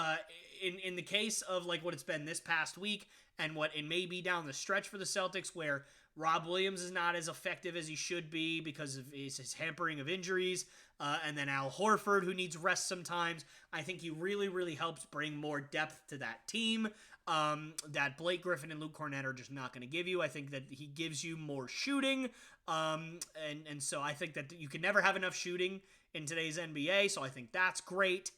A: In the case of like what it's been this past week and what it may be down the stretch for the Celtics, where Rob Williams is not as effective as he should be because of his hampering of injuries, and then Al Horford, who needs rest sometimes, I think he really, really helps bring more depth to that team that Blake Griffin and Luke Cornett are just not going to give you. I think that he gives you more shooting, and so I think that you can never have enough shooting in today's NBA, so I think that's great.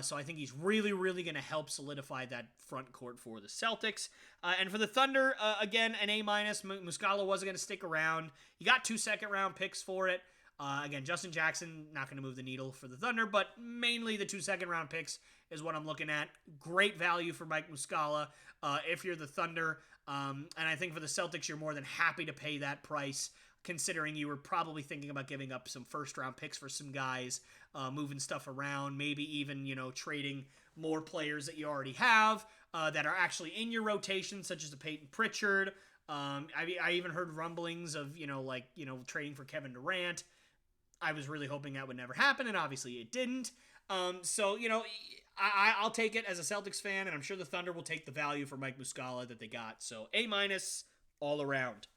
A: So I think he's really, really going to help solidify that front court for the Celtics. And for the Thunder, again, an A-. Muscala wasn't going to stick around. You got 2 second-round picks for it. Again, Justin Jackson, not going to move the needle for the Thunder, but mainly the 2 second-round picks is what I'm looking at. Great value for Mike Muscala if you're the Thunder. And I think for the Celtics, you're more than happy to pay that price, considering you were probably thinking about giving up some first-round picks for some guys, moving stuff around, maybe even, trading more players that you already have that are actually in your rotation, such as a Peyton Pritchard. I even heard rumblings of, trading for Kevin Durant. I was really hoping that would never happen, and obviously it didn't. So, I'll take it as a Celtics fan, and I'm sure the Thunder will take the value for Mike Muscala that they got. So, A- all around.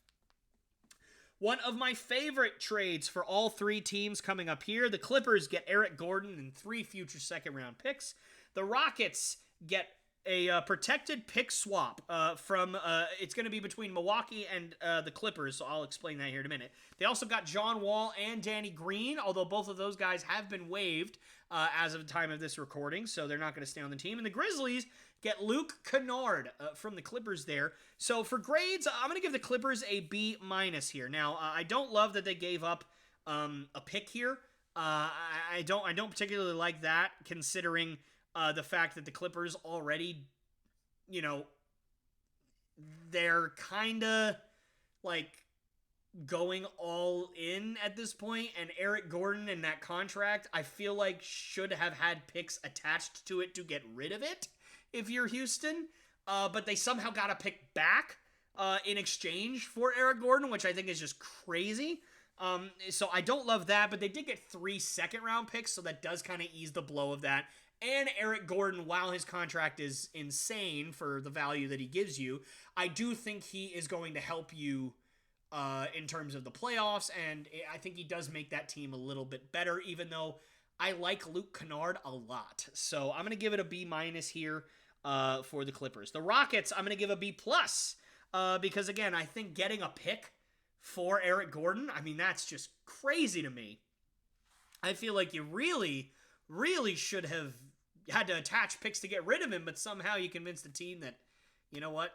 A: One of my favorite trades for all three teams coming up here. The Clippers get Eric Gordon and 3 future second-round picks. The Rockets get a protected pick swap from, it's going to be between Milwaukee and the Clippers, so I'll explain that here in a minute. They also got John Wall and Danny Green, although both of those guys have been waived as of the time of this recording, so they're not going to stay on the team. And the Grizzlies get Luke Kennard from the Clippers there. So for grades, I'm going to give the Clippers a B- here. Now, I don't love that they gave up a pick here. I don't particularly like that, considering the fact that the Clippers already, they're kind of like going all in at this point, and Eric Gordon and that contract, I feel like should have had picks attached to it to get rid of it if you're Houston, but they somehow got a pick back in exchange for Eric Gordon, which I think is just crazy. So I don't love that, but they did get 3 second-round picks, so that does kind of ease the blow of that. And Eric Gordon, while his contract is insane for the value that he gives you, I do think he is going to help you in terms of the playoffs, and I think he does make that team a little bit better, even though I like Luke Kennard a lot. So I'm going to give it a B- here for the Clippers. The Rockets, I'm going to give a B+, because, again, I think getting a pick for Eric Gordon, I mean, that's just crazy to me. I feel like you really, really should have had to attach picks to get rid of him, but somehow you convinced the team that, you know what,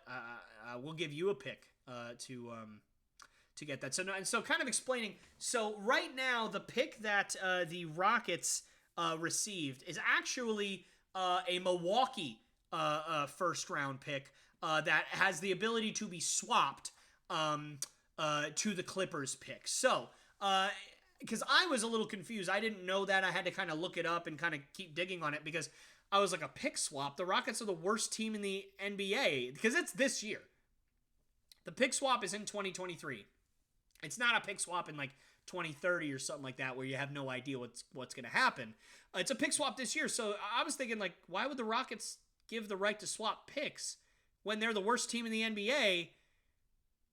A: we'll give you a pick to get that. So kind of explaining. So right now, the pick that the Rockets received is actually a Milwaukee first-round pick that has the ability to be swapped to the Clippers pick. So, because I was a little confused. I didn't know that. I had to kind of look it up and kind of keep digging on it because I was like, a pick swap? The Rockets are the worst team in the NBA because it's this year. The pick swap is in 2023. It's not a pick swap in like 2030 or something like that where you have no idea what's going to happen. It's a pick swap this year. So I was thinking, like, why would the Rockets give the right to swap picks when they're the worst team in the NBA?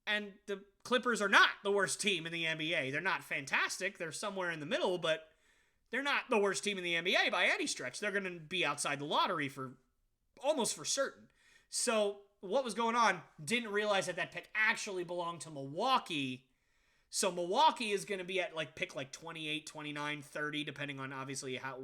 A: And the Clippers are not the worst team in the NBA. They're not fantastic. They're somewhere in the middle, but they're not the worst team in the NBA by any stretch. They're going to be outside the lottery almost for certain. So what was going on? Didn't realize that pick actually belonged to Milwaukee. So Milwaukee is going to be at like pick like 28, 29, 30, depending on obviously how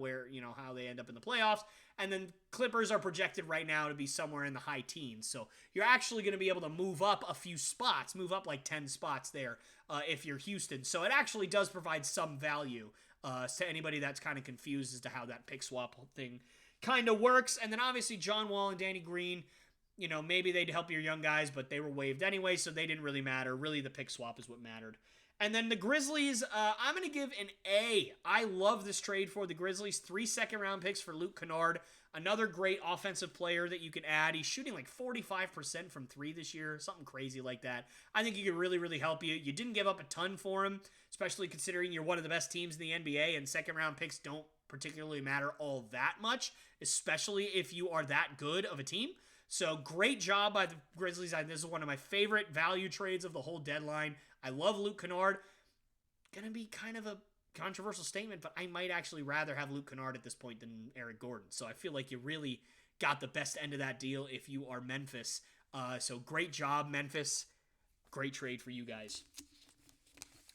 A: they end up in the playoffs. And then Clippers are projected right now to be somewhere in the high teens. So you're actually going to be able to move up a few spots, move up like 10 spots there if you're Houston. So it actually does provide some value to anybody that's kind of confused as to how that pick swap thing kind of works. And then obviously John Wall and Danny Green, maybe they'd help your young guys, but they were waived anyway, so they didn't really matter. Really, the pick swap is what mattered. And then the Grizzlies, I'm going to give an A. I love this trade for the Grizzlies. 3 second-round picks for Luke Kennard. Another great offensive player that you can add. He's shooting like 45% from 3 this year, something crazy like that. I think he could really, really help you. You didn't give up a ton for him, especially considering you're one of the best teams in the NBA, and second-round picks don't particularly matter all that much, especially if you are that good of a team. So great job by the Grizzlies. This is one of my favorite value trades of the whole deadline. I love Luke Kennard. Gonna be kind of a controversial statement, but I might actually rather have Luke Kennard at this point than Eric Gordon. So I feel like you really got the best end of that deal if you are Memphis. So great job, Memphis. Great trade for you guys.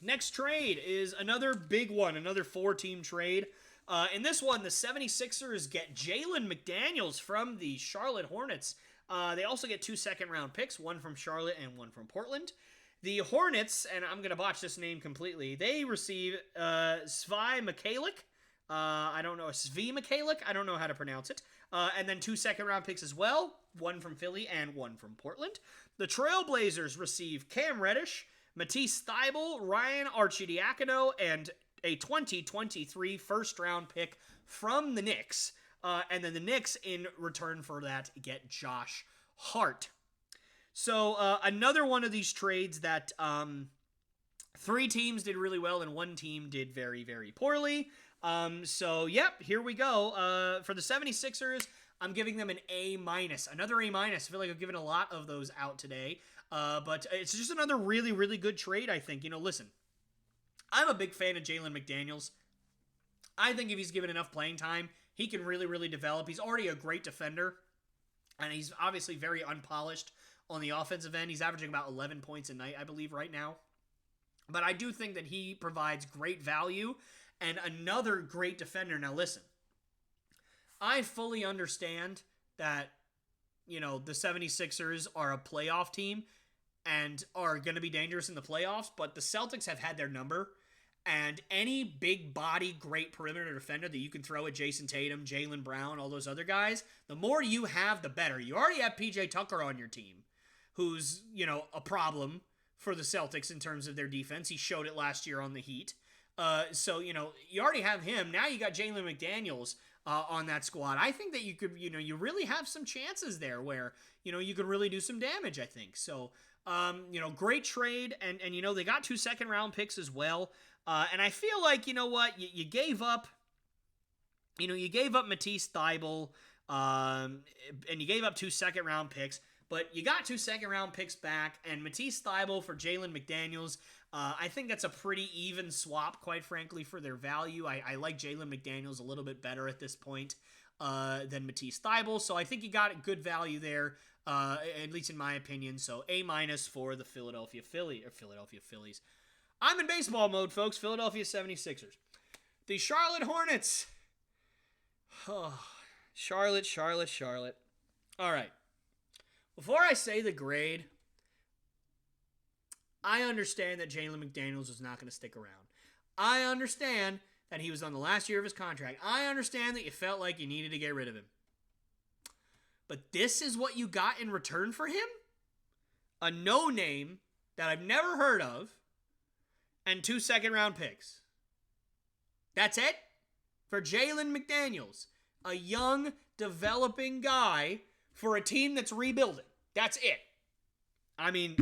A: Next trade is another big one, another 4-team trade. In this one, the 76ers get Jalen McDaniels from the Charlotte Hornets. They also get 2 second-round picks, one from Charlotte and one from Portland. The Hornets, and I'm going to botch this name completely, they receive Svi Mikhailiuk. I don't know, Svi Mikhailiuk. I don't know how to pronounce it. And then 2 second-round picks as well, one from Philly and one from Portland. The Trailblazers receive Cam Reddish, Matisse Thybulle, Ryan Arcidiacono, and a 2023 first-round pick from the Knicks. And then the Knicks, in return for that, get Josh Hart. So another one of these trades that 3 teams did really well and 1 team did very, very poorly. So, yep, here we go. For the 76ers, I'm giving them an A-. Another A-. I feel like I've given a lot of those out today. But it's just another really, really good trade, I think. You know, listen, I'm a big fan of Jalen McDaniels. I think if he's given enough playing time, he can really, really develop. He's already a great defender, and he's obviously very unpolished on the offensive end. He's averaging about 11 points a night, I believe, right now. But I do think that he provides great value and another great defender. Now, listen, I fully understand that, you know, the 76ers are a playoff team and are going to be dangerous in the playoffs, but the Celtics have had their number. And any big body, great perimeter defender that you can throw at Jason Tatum, Jaylen Brown, all those other guys, the more you have, the better. You already have PJ Tucker on your team, who's, you know, a problem for the Celtics in terms of their defense. He showed it last year on the Heat. So, you know, you already have him. Now you got Jalen McDaniels on that squad. I think that you could, you know, you really have some chances there where, you know, you could really do some damage, I think. So, you know, great trade. And you know, they got 2 second-round picks as well. And I feel like, you know what, you gave up, you know, you gave up Matisse Thybulle, and you gave up 2 second-round picks. But you got 2 second-round picks back, and Matisse Thybulle for Jalen McDaniels. I think that's a pretty even swap, quite frankly, for their value. I like Jalen McDaniels a little bit better at this point than Matisse Thybulle, so I think you got good value there, at least in my opinion. So A- for the Philadelphia Phillies. I'm in baseball mode, folks. Philadelphia 76ers. The Charlotte Hornets. Oh, Charlotte. All right. Before I say the grade, I understand that Jalen McDaniels is not going to stick around. I understand that he was on the last year of his contract. I understand that you felt like you needed to get rid of him. But this is what you got in return for him? A no-name that I've never heard of and 2 second-round picks. That's it? For Jalen McDaniels, a young, developing guy for a team that's rebuilding. That's it. I mean,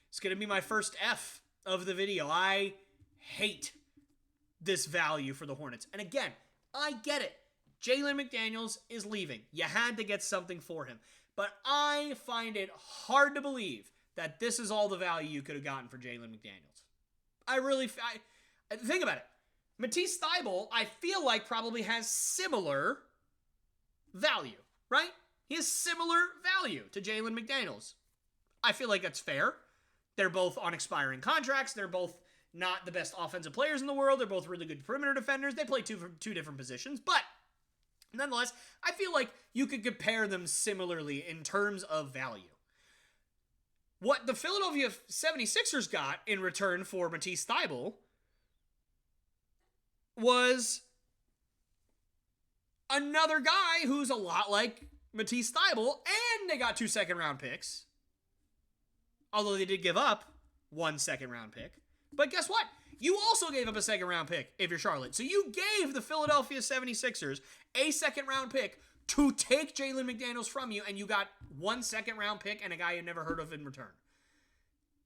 A: it's going to be my first F of the video. I hate this value for the Hornets. And again, I get it. Jalen McDaniels is leaving. You had to get something for him. But I find it hard to believe that this is all the value you could have gotten for Jalen McDaniels. Think about it. Matisse Thybulle, I feel like, probably has similar value, right? He has similar value to Jalen McDaniels. I feel like that's fair. They're both on expiring contracts. They're both not the best offensive players in the world. They're both really good perimeter defenders. They play two different positions. But nonetheless, I feel like you could compare them similarly in terms of value. What the Philadelphia 76ers got in return for Matisse Thybulle was another guy who's a lot like Matisse Thybulle, and they got 2 second-round picks. Although they did give up 1 second-round pick. But guess what? You also gave up a second round pick if you're Charlotte. So you gave the Philadelphia 76ers a second round pick to take Jalen McDaniels from you, and you got 1 second round pick and a guy you never heard of in return.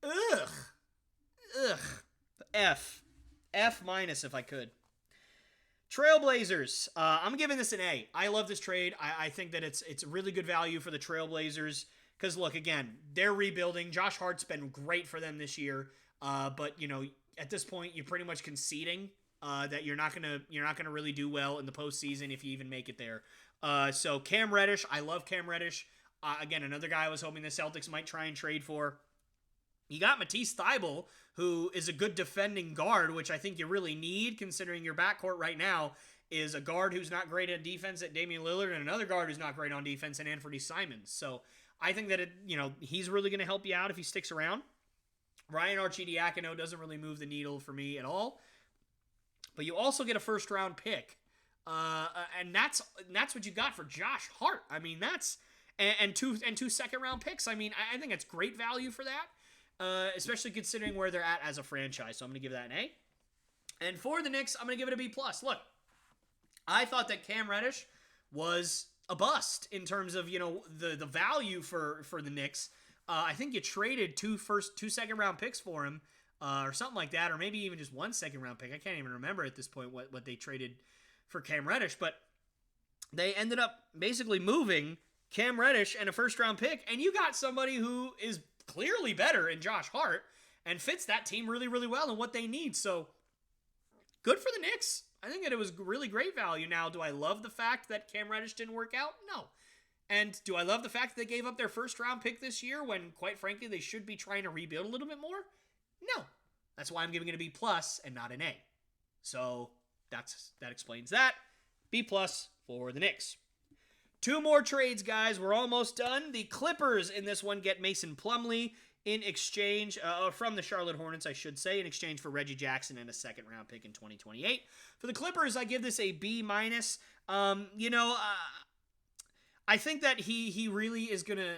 A: Ugh. F minus if I could. Trailblazers. I'm giving this an A. I love this trade. I think that it's really good value for the Trailblazers. Because look, again, they're rebuilding. Josh Hart's been great for them this year. But at this point, you're pretty much conceding that you're not gonna really do well in the postseason if you even make it there. So Cam Reddish, I love Cam Reddish. Again, another guy I was hoping the Celtics might try and trade for. You got Matisse Thybulle, who is a good defending guard, which I think you really need, considering your backcourt right now is a guard who's not great at defense at Damian Lillard and another guard who's not great on defense in Anthony Simons. So I think that he's really going to help you out if he sticks around. Ryan Arcidiacono doesn't really move the needle for me at all. But you also get a first-round pick. And that's what you got for Josh Hart. I mean, that's... And two second-round picks. I mean, I think it's great value for that. Especially considering where they're at as a franchise. So I'm going to give that an A. And for the Knicks, I'm going to give it a B+. Look, I thought that Cam Reddish was a bust in terms of, the value for the Knicks. I think you traded two second-round picks for him, or something like that, or maybe even just 1 second-round pick. I can't even remember at this point what they traded for Cam Reddish, but they ended up basically moving Cam Reddish and a first-round pick, and you got somebody who is clearly better in Josh Hart and fits that team really, really well and what they need. So good for the Knicks. I think that it was really great value. Now, do I love the fact that Cam Reddish didn't work out? No. And do I love the fact that they gave up their first-round pick this year when, quite frankly, they should be trying to rebuild a little bit more? No. That's why I'm giving it a B+ and not an A. So that explains that. B+ for the Knicks. 2 more trades, guys. We're almost done. The Clippers in this one get Mason Plumlee in exchange, from the Charlotte Hornets, I should say, in exchange for Reggie Jackson and a second-round pick in 2028. For the Clippers, I give this a B-. I think that he really is gonna.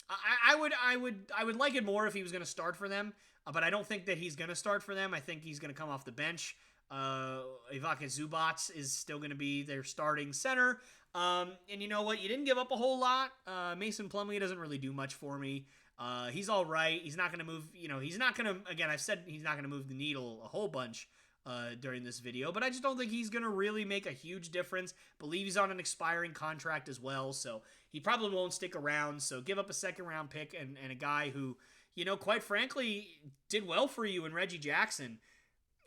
A: I would like it more if he was gonna start for them, but I don't think that he's gonna start for them. I think he's gonna come off the bench. Ivica Zubac is still gonna be their starting center. And you know what? You didn't give up a whole lot. Mason Plumlee doesn't really do much for me. He's all right. He's not going to move, he's not going to, again, I've said he's not going to move the needle a whole bunch during this video, but I just don't think he's going to really make a huge difference. Believe he's on an expiring contract as well, so he probably won't stick around. So give up a second-round pick and a guy who, quite frankly, did well for you in Reggie Jackson.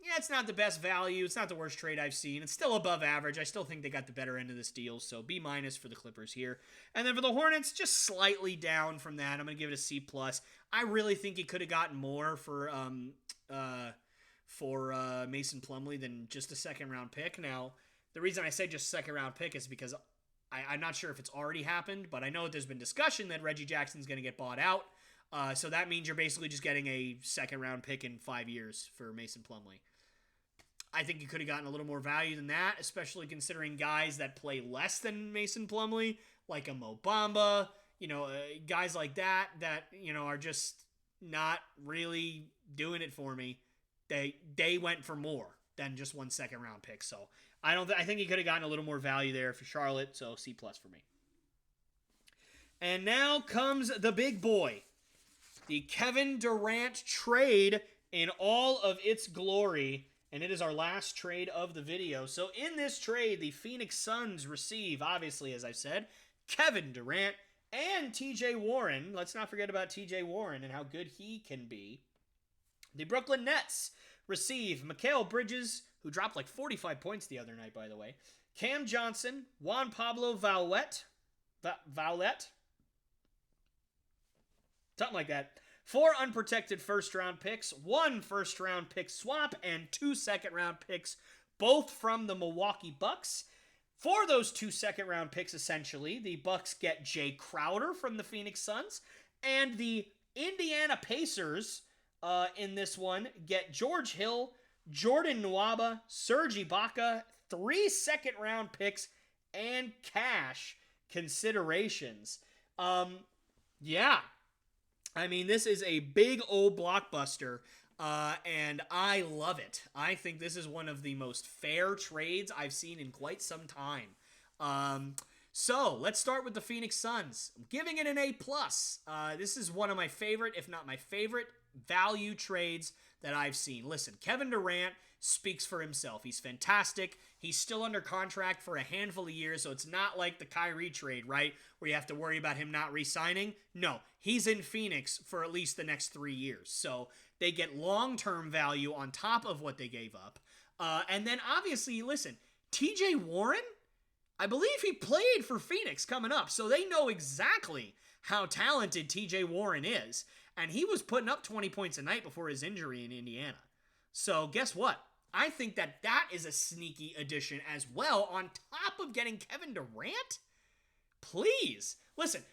A: Yeah, it's not the best value. It's not the worst trade I've seen. It's still above average. I still think they got the better end of this deal, so B- for the Clippers here. And then for the Hornets, just slightly down from that. I'm going to give it a C+. I really think he could have gotten more for Mason Plumlee than just a second-round pick. Now, the reason I say just second-round pick is because I'm not sure if it's already happened, but I know that there's been discussion that Reggie Jackson's going to get bought out. So that means you're basically just getting a second-round pick in 5 years for Mason Plumlee. I think you could have gotten a little more value than that, especially considering guys that play less than Mason Plumlee, like a Mo Bamba, guys like that, are just not really doing it for me. They went for more than just 1 second-round pick. So I think you could have gotten a little more value there for Charlotte, so C+ for me. And now comes the big boy, the Kevin Durant trade in all of its glory. And it is our last trade of the video. So in this trade, the Phoenix Suns receive, obviously, as I've said, Kevin Durant and TJ Warren. Let's not forget about TJ Warren and how good he can be. The Brooklyn Nets receive Mikal Bridges, who dropped like 45 points the other night, by the way. Cam Johnson, Juan Pablo Vaulet, something like that. 4 unprotected first-round picks, 1 first-round pick swap, and 2 second-round picks, both from the Milwaukee Bucks. For those 2 second-round picks, essentially, the Bucks get Jay Crowder from the Phoenix Suns, and the Indiana Pacers, in this one, get George Hill, Jordan Nwaba, Serge Ibaka, 3 second-round picks, and cash considerations. Yeah. I mean, this is a big old blockbuster. And I love it. I think this is one of the most fair trades I've seen in quite some time. So let's start with the Phoenix Suns. I'm giving it an A+. This is one of my favorite, if not my favorite, value trades that I've seen. Listen, Kevin Durant speaks for himself. He's fantastic. He's still under contract for a handful of years, so it's not like the Kyrie trade, right, where you have to worry about him not re-signing. No, he's in Phoenix for at least the next 3 years. So they get long-term value on top of what they gave up. And then obviously, listen, TJ Warren, I believe he played for Phoenix coming up, so they know exactly how talented TJ Warren is. And he was putting up 20 points a night before his injury in Indiana. So guess what? I think that is a sneaky addition as well, on top of getting Kevin Durant. Please. Listen,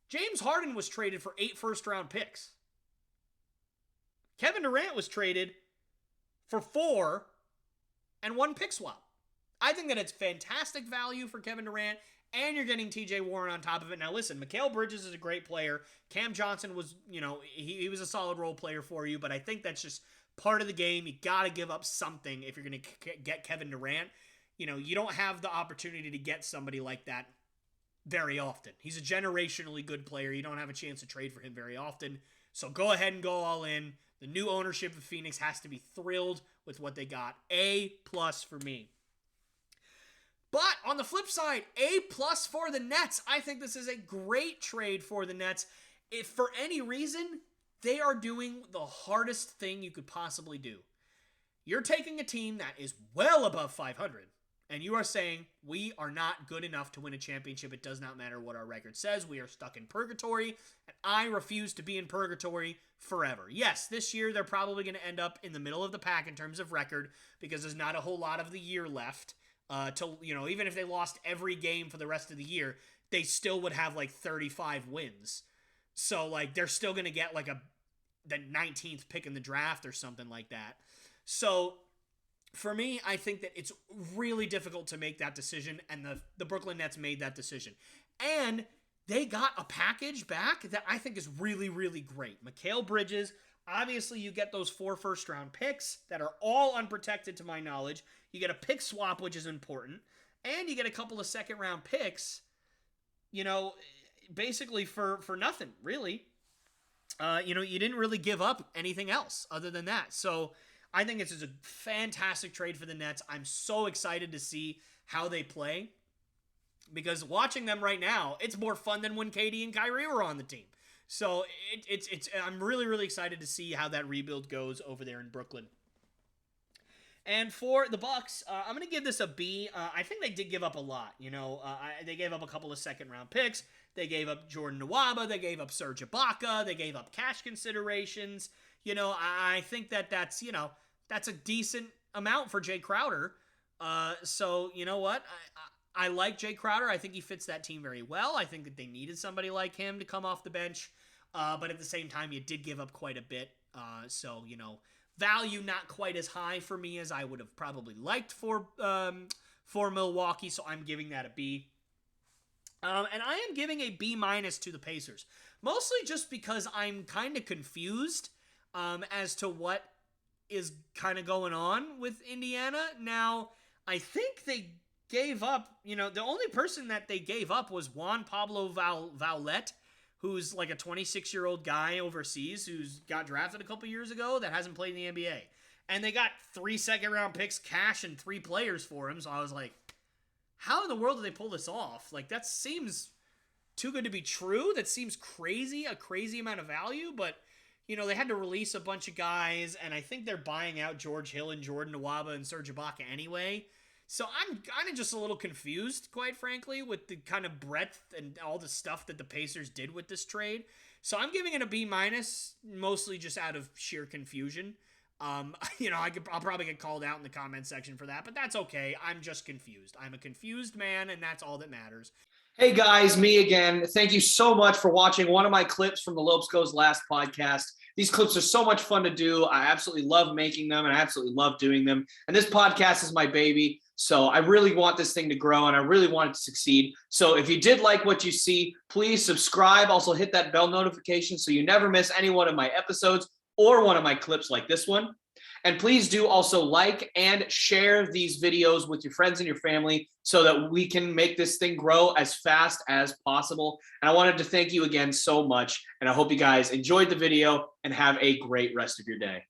A: James Harden was traded for 8 first-round picks. Kevin Durant was traded for 4 and 1 pick swap. I think that it's fantastic value for Kevin Durant, and you're getting TJ Warren on top of it. Now listen, Mikal Bridges is a great player. Cam Johnson was, he was a solid role player for you, but I think that's just part of the game. You got to give up something if you're going to get Kevin Durant. You don't have the opportunity to get somebody like that very often. He's a generationally good player. You don't have a chance to trade for him very often. So go ahead and go all in. The new ownership of Phoenix has to be thrilled with what they got. A+ for me. But on the flip side, A+ for the Nets. I think this is a great trade for the Nets. If for any reason, they are doing the hardest thing you could possibly do. You're taking a team that is well above 500, and you are saying, we are not good enough to win a championship. It does not matter what our record says. We are stuck in purgatory, and I refuse to be in purgatory forever. Yes, this year they're probably going to end up in the middle of the pack in terms of record, because there's not a whole lot of the year left. Even if they lost every game for the rest of the year, they still would have like 35 wins. So like they're still going to get like the 19th pick in the draft or something like that. So for me, I think that it's really difficult to make that decision, and the Brooklyn Nets made that decision. And they got a package back that I think is really, really great. Mikal Bridges, obviously you get those 4 first-round picks that are all unprotected to my knowledge. You get a pick swap, which is important, and you get a couple of second-round picks, basically for nothing, really. You didn't really give up anything else other than that. So I think this is a fantastic trade for the Nets. I'm so excited to see how they play, because watching them right now, it's more fun than when KD and Kyrie were on the team. So I'm really, really excited to see how that rebuild goes over there in Brooklyn. And for the Bucks, I'm going to give this a B. I think they did give up a lot. They gave up a couple of second-round picks. They gave up Jordan Nwaba. They gave up Serge Ibaka. They gave up cash considerations. I think that's a decent amount for Jay Crowder. So you know what? I like Jay Crowder. I think he fits that team very well. I think that they needed somebody like him to come off the bench. But at the same time, you did give up quite a bit. So value not quite as high for me as I would have probably liked for Milwaukee. So I'm giving that a B. And I am giving a B- to the Pacers. Mostly just because I'm kind of confused as to what is kind of going on with Indiana. Now, I think they gave up, the only person that they gave up was Juan Pablo Vaulette, who's like a 26-year-old guy overseas who's got drafted a couple years ago that hasn't played in the NBA. And they got 3 second-round picks, cash, and 3 players for him. So I was like, how in the world did they pull this off? Like, that seems too good to be true. That seems crazy, a crazy amount of value. But, they had to release a bunch of guys, and I think they're buying out George Hill and Jordan Nwaba and Serge Ibaka anyway. So I'm kind of just a little confused, quite frankly, with the kind of breadth and all the stuff that the Pacers did with this trade. So I'm giving it a B-, mostly just out of sheer confusion. I'll probably get called out in the comment section for that, but that's okay. I'm just confused. I'm a confused man, and that's all that matters.
B: Hey guys, me again. Thank you so much for watching one of my clips from the Lopes Goes Last podcast. These clips are so much fun to do. I absolutely love making them, and I absolutely love doing them. And this podcast is my baby. So I really want this thing to grow, and I really want it to succeed. So if you did like what you see, please subscribe. Also hit that bell notification so you never miss any one of my episodes. or one of my clips like this one. And please do also like and share these videos with your friends and your family so that we can make this thing grow as fast as possible. And I wanted to thank you again so much. And I hope you guys enjoyed the video and have a great rest of your day.